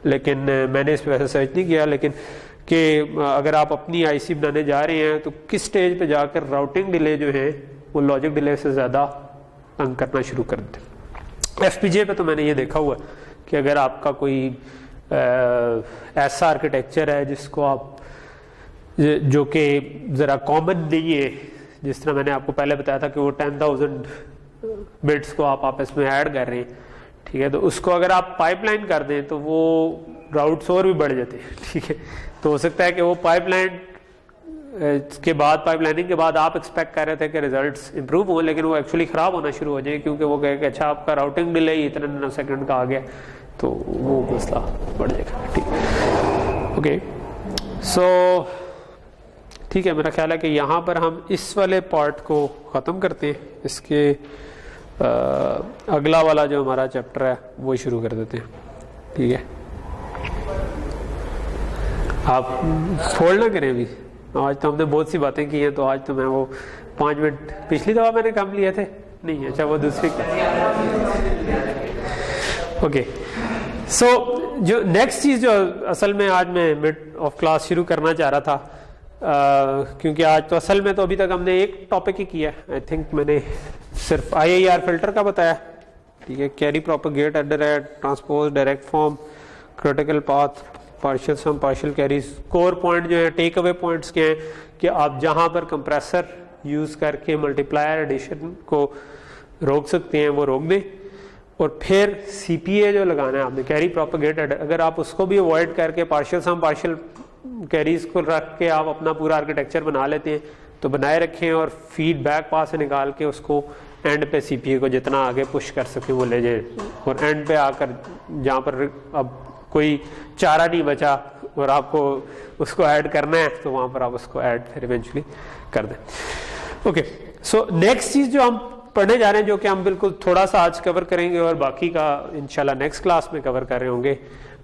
लेकिन मैंने इस पे वैसे सर्च नहीं किया। लेकिन कि अगर आप अपनी आईसी बनाने जा रहे हैं तो किस स्टेज पे जाकर राउटिंग डिले जो है वो लॉजिक डिले से ज्यादा तंग करना शुरू कर देते। एफपीजीए पे तो मैंने ये देखा हुआ कि अगर आपका कोई ऐसा आर्किटेक्चर है जिसको आप, जो कि जरा कॉमन नहीं है, जिस तरह मैंने आपको पहले बताया था कि वो 10,000 बिट्स को आप आपस में ऐड कर रहे हैं। ठीक है, तो उसको अगर आप पाइपलाइन कर दें तो वो राउट्स और भी बढ़ जाते हैं। ठीक है, तो हो सकता है कि वो पाइपलाइन के बाद, पाइपलाइनिंग के बाद आप एक्सपेक्ट कर रहे थे कि रिजल्ट्स इंप्रूव हो, लेकिन वो एक्चुअली खराब होना शुरू हो जाए, क्योंकि वो कहे कि अच्छा आपका राउटिंग डिले ही इतने नैनोसेकंड का आ गया, तो वो मसला बढ़ जाएगा। ठीक, ओके, सो ठीक है, मेरा ख्याल है कि यहाँ पर हम इस वाले पार्ट को ख़त्म करते हैं। इसके अगला वाला जो हमारा चैप्टर है वो शुरू कर देते हैं। ठीक है, आप फोल्ड ना करें अभी, आज तो हमने बहुत सी बातें की हैं, तो आज तो मैं वो 5 मिनट पिछली दफ़ा मैंने कम लिए थे नहीं, अच्छा वो दूसरी ओके। सो जो नेक्स्ट चीज़ जो असल में आज मैं मिड ऑफ क्लास शुरू करना चाह रहा था, क्योंकि आज तो असल में तो अभी तक हमने एक टॉपिक ही किया, आई थिंक मैंने सिर्फ IIR फिल्टर का बताया, ठीक है, carry propagate adder transpose direct form critical path partial sum partial carries. Core point जो है टेक अवे पॉइंट्स के हैं कि आप जहां पर कंप्रेसर यूज करके मल्टीप्लायर एडिशन को रोक सकते हैं वो रोक दें, और फिर CPA जो लगाना है आपने कैरी प्रोपेगेट एडर, अगर आप उसको भी अवॉइड करके पार्शियल सम पार्शियल कैरीज को रख के आप अपना पूरा आर्किटेक्चर बना लेते हैं तो बनाए रखें, और फीडबैक पास से निकाल के उसको एंड पे CPA को जितना आगे पुश कर सके वो ले जाए, और एंड पे आकर जहाँ पर अब कोई चारा नहीं बचा और आपको उसको ऐड करना है तो वहाँ पर आप उसको ऐड फिर इवेंचुअली कर दें। ओके, सो नेक्स्ट चीज़ जो हम पढ़ने जा रहे हैं, जो कि हम बिल्कुल थोड़ा सा आज कवर करेंगे और बाकी का इंशाल्लाह नेक्स्ट क्लास में कवर कर रहे होंगे,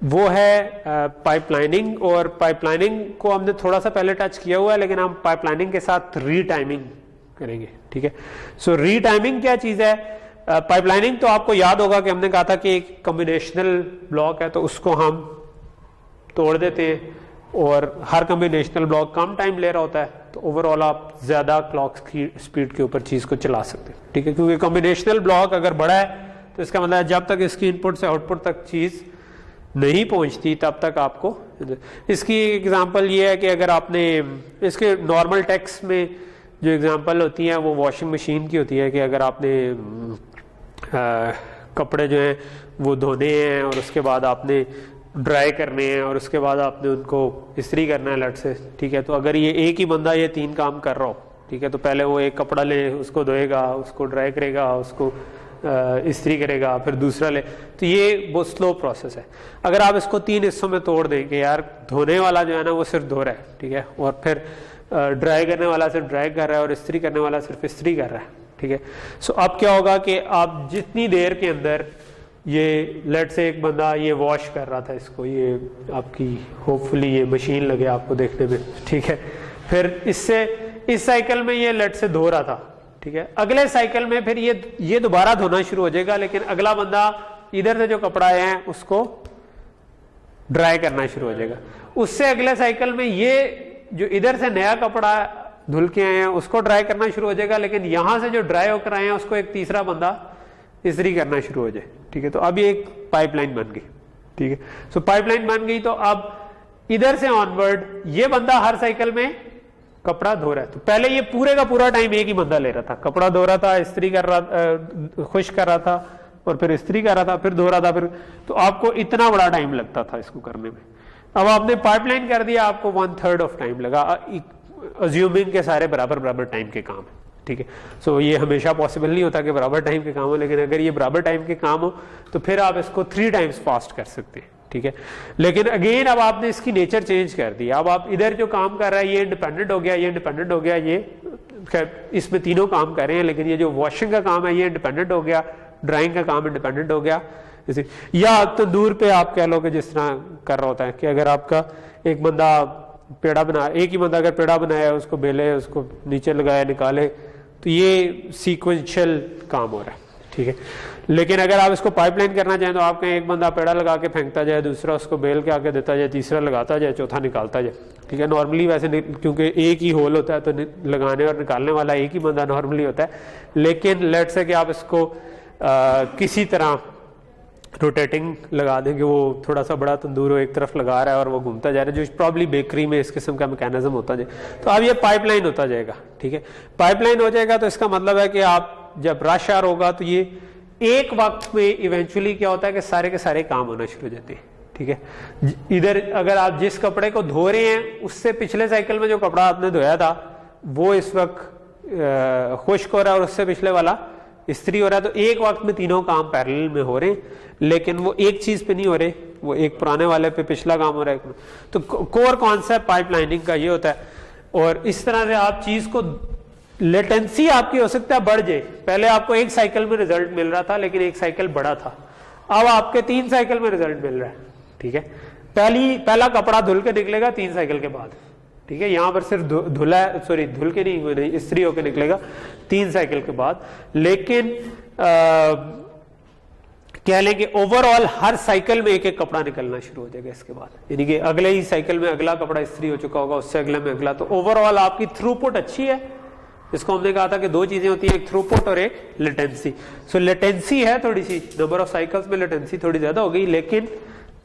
वो है पाइपलाइनिंग। और पाइपलाइनिंग को हमने थोड़ा सा पहले टच किया हुआ है, लेकिन हम पाइपलाइनिंग के साथ रीटाइमिंग करेंगे, ठीक है। सो रीटाइमिंग क्या चीज़ है? पाइपलाइनिंग तो आपको याद होगा कि हमने कहा था कि एक कॉम्बिनेशनल ब्लॉक है तो उसको हम तोड़ देते हैं, और हर कॉम्बिनेशनल ब्लॉक कम टाइम ले रहा होता है, तो ओवरऑल आप ज़्यादा क्लॉक स्पीड के ऊपर चीज़ को चला सकते हैं, ठीक है। क्योंकि कॉम्बिनेशनल ब्लॉक अगर बड़ा है तो इसका मतलब है जब तक इसकी इनपुट से आउटपुट तक चीज़ नहीं पहुंचती तब तक आपको, इसकी एग्जांपल ये है कि अगर आपने इसके नॉर्मल टेक्स्ट में जो एग्जांपल होती है वो वॉशिंग मशीन की होती है कि अगर आपने कपड़े जो हैं वो धोने हैं और उसके बाद आपने ड्राई करने हैं और उसके बाद आपने उनको इस्त्री करना है लट से, ठीक है। तो अगर ये एक ही बंदा ये 3 काम कर रहा हो, ठीक है, तो पहले वो एक कपड़ा ले उसको धोएगा, उसको ड्राई करेगा, उसको इस्त्री करेगा, फिर दूसरा ले, तो ये बहुत स्लो प्रोसेस है। अगर आप इसको 3 हिस्सों में तोड़ दें कि यार धोने वाला जो है ना वो सिर्फ धो रहा है, ठीक है, और फिर ड्राई करने वाला सिर्फ ड्राई कर रहा है और इस्त्री करने वाला सिर्फ इस्त्री कर रहा है, ठीक है। सो अब क्या होगा कि आप जितनी देर के अंदर ये लेट से एक बंदा ये वॉश कर रहा था इसको, ये आपकी होपफुली ये मशीन लगे आपको देखने में, ठीक है, फिर इससे इस साइकिल में ये लेट से धो रहा था, ठीक है, अगले साइकिल में फिर ये दोबारा धोना शुरू हो जाएगा, लेकिन अगला बंदा इधर से जो कपड़ा है उसको ड्राई करना शुरू हो जाएगा। उससे अगले साइकिल में ये जो इधर से नया कपड़ा धुल के आए हैं उसको ड्राई करना शुरू हो जाएगा, लेकिन यहां से जो ड्राई होकर आए हैं उसको एक तीसरा बंदा इस्त्री करना शुरू हो जाए, ठीक है। तो अब ये एक पाइपलाइन बन गई, ठीक है। सो पाइपलाइन बन गई, तो अब इधर से ऑनवर्ड ये बंदा हर साइकिल में कपड़ा धो रहा है। तो पहले ये पूरे का पूरा टाइम एक ही बंदा ले रहा था, कपड़ा धो रहा था, इस्त्री कर रहा, खुश कर रहा था, और फिर इस्त्री कर रहा था, फिर धो रहा था, फिर तो आपको इतना बड़ा टाइम लगता था इसको करने में। अब आपने पाइपलाइन कर दिया, आपको 1/3 ऑफ टाइम लगा, अज्यूमिंग के सारे बराबर बराबर टाइम के काम है, ठीक है। सो ये हमेशा पॉसिबल नहीं होता कि बराबर टाइम के काम हो, लेकिन अगर ये बराबर टाइम के काम हो तो फिर आप इसको 3 टाइम्स फास्ट कर सकते हैं, ठीक है। लेकिन अगेन अब आपने इसकी नेचर चेंज कर दी, अब आप इधर जो काम कर रहा है ये इंडिपेंडेंट हो गया, ये इंडिपेंडेंट हो गया, ये खैर इसमें तीनों काम कर रहे हैं, लेकिन ये जो वॉशिंग का काम है ये इंडिपेंडेंट हो गया, ड्राइंग का काम इंडिपेंडेंट हो गया, या तंदूर पे आप कह लो कि जिस तरह कर रहा होता है कि अगर आपका एक बंदा पेड़ा बना, एक ही बंदा अगर पेड़ा बनाया उसको बेले, उसको नीचे लगाया, निकाले, तो ये सीक्वेंशियल काम हो रहा है, ठीक है। लेकिन अगर आप इसको पाइपलाइन करना चाहें तो आप कहें एक बंदा पेड़ा लगा के फेंकता जाए, दूसरा उसको बेल के आके देता जाए, तीसरा लगाता जाए, चौथा निकालता जाए, ठीक है। नॉर्मली वैसे क्योंकि एक ही होल होता है तो लगाने और निकालने वाला एक ही बंदा नॉर्मली होता है, लेकिन लेट से कि आप इसको किसी तरह रोटेटिंग लगा देंगे, वो थोड़ा सा बड़ा तंदूर हो एक तरफ लगा रहा है और वो घूमता जा रहा है, जो प्रॉब्ली बेकरी में इस किस्म का मैकेनिज्म होता जाए, तो अब ये पाइपलाइन होता जाएगा, ठीक है। पाइपलाइन हो जाएगा तो इसका मतलब है कि आप जब रश आवर होगा तो ये एक वक्त में इवेंचुअली क्या होता है कि सारे के सारे काम होना शुरू हो जाते हैं, ठीक है। इधर अगर आप जिस कपड़े को धो रहे हैं उससे पिछले साइकिल में जो कपड़ा आपने धोया था वो इस वक्त खुश्क हो रहा है और उससे पिछले वाला इस्त्री हो रहा है, तो एक वक्त में तीनों काम पैरेलल में हो रहे हैं, लेकिन वो एक चीज पे नहीं हो रहे, वो एक पुराने वाले पे पिछला काम हो रहा है। तो कोर कॉन्सेप्ट पाइपलाइनिंग का ये होता है, और इस तरह से आप चीज को लेटेंसी आपकी हो सकता है बढ़ जाए। पहले आपको एक साइकिल में रिजल्ट मिल रहा था लेकिन एक साइकिल बड़ा था, अब आपके 3 साइकिल में रिजल्ट मिल रहा है, ठीक है। पहला कपड़ा धुल के निकलेगा 3 साइकिल के बाद, ठीक है। यहां पर सिर्फ धुल के नहीं, इस्त्री होकर निकलेगा 3 साइकिल के बाद। लेकिन कह लें कि ओवरऑल हर साइकिल में एक एक कपड़ा निकलना शुरू हो जाएगा इसके बाद, यानी कि अगले ही साइकिल में अगला कपड़ा इस्त्री हो चुका होगा, उससे अगले में अगला। तो ओवरऑल आपकी थ्रूपुट अच्छी है। इसको हमने कहा था कि 2 चीजें होती हैं, एक थ्रूपुट और एक लेटेंसी। सो लेटेंसी है थोड़ी सी, नंबर ऑफ साइकिल्स में लेटेंसी थोड़ी ज्यादा हो गई, लेकिन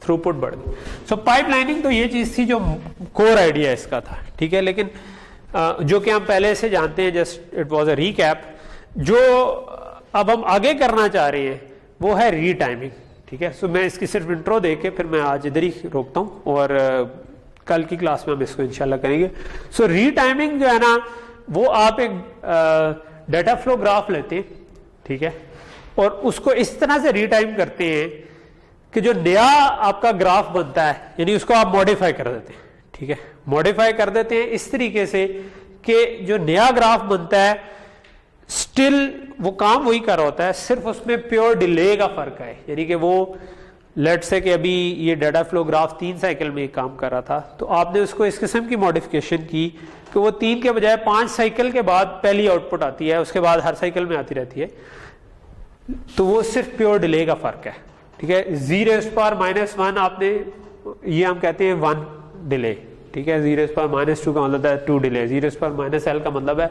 थ्रूपुट बढ़ गई। सो पाइपलाइनिंग तो ये चीज थी जो कोर आइडिया इसका था, ठीक है। लेकिन जो कि हम पहले से जानते हैं, just it was a recap. जो अब हम आगे करना चाह रहे हैं वो है रीटाइमिंग, ठीक है। सो मैं इसकी सिर्फ इंट्रो देके फिर मैं आज इधर ही रोकता हूं और कल की क्लास में हम इसको इंशाल्लाह करेंगे। सो रीटाइमिंग जो है ना, वो आप एक डाटा फ्लो ग्राफ लेते हैं, ठीक है, और उसको इस तरह से रीटाइम करते हैं कि जो नया आपका ग्राफ बनता है, यानी उसको आप मॉडिफाई कर देते हैं, ठीक है। मॉडिफाई कर देते हैं इस तरीके से कि जो नया ग्राफ बनता है स्टिल वो काम वही कर रहा होता है, सिर्फ उसमें प्योर डिले का फर्क है। यानी कि वो लेट्स से कि अभी ये डाटा फ्लो ग्राफ 3 साइकिल में काम कर रहा था, तो आपने उसको इस किस्म की मॉडिफिकेशन की कि वो 3 के बजाय 5 साइकिल के बाद पहली आउटपुट आती है, उसके बाद हर साइकिल में आती रहती है। तो वो सिर्फ प्योर डिले का फर्क है, ठीक है। z⁻⁻1 आपने, ये हम कहते हैं 1 डिले, ठीक है। z⁻⁻2 का मतलब है 2 डिले, z⁻⁻l का मतलब है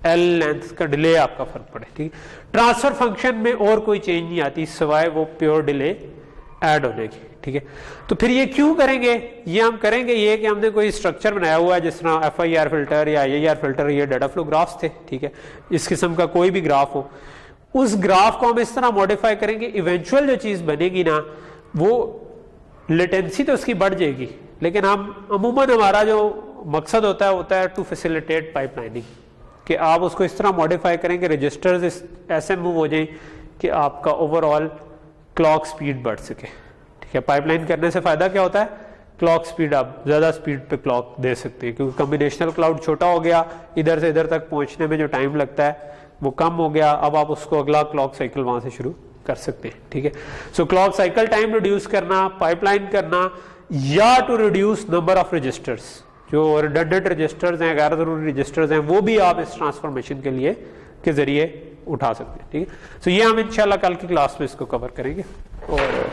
l लेंथ का डिले आपका फर्क पड़े, ठीक है। ट्रांसफर फंक्शन में और कोई चेंज नहीं आती सिवाय वो प्योर डिले ऐड होने की, ठीक है। तो फिर ये क्यों करेंगे? ये हम करेंगे ये कि हमने कोई स्ट्रक्चर बनाया हुआ है, जिस तरह FIR फिल्टर या IIR फिल्टर, ये डाटा फ्लो ग्राफ्स थे, ठीक है। इस किस्म का कोई भी ग्राफ हो, उस ग्राफ को हम इस तरह मॉडिफाई करेंगे, इवेंचुअल जो चीज बनेगी ना, वो लेटेंसी तो उसकी बढ़ जाएगी, लेकिन हम अमूमन हमारा जो मकसद होता है टू फैसिलिटेट पाइपलाइनिंग, कि आप उसको इस तरह मॉडिफाई करेंगे, रजिस्टर्स ऐसे मूव हो जाए कि आपका ओवरऑल क्लॉक स्पीड बढ़ सके, ठीक है। पाइपलाइन करने से फायदा क्या होता है? क्लॉक स्पीड, आप ज्यादा स्पीड पे क्लॉक दे सकते हैं, क्योंकि कॉम्बिनेशनल क्लाउड छोटा हो गया, इधर से इधर तक पहुंचने में जो टाइम लगता है वो कम हो गया। अब आप उसको अगला क्लॉक साइकिल वहां से शुरू कर सकते हैं, ठीक है। So clock cycle time reduce करना, पाइपलाइन करना, या to reduce number of registers, जो रिडंडेंट रजिस्टर्स हैं, गैर जरूरी रजिस्टर्स हैं, वो भी आप इस ट्रांसफॉर्मेशन के लिए के जरिए उठा सकते हैं, ठीक है। सो ये हम इंशाल्लाह कल की क्लास में इसको कवर करेंगे। और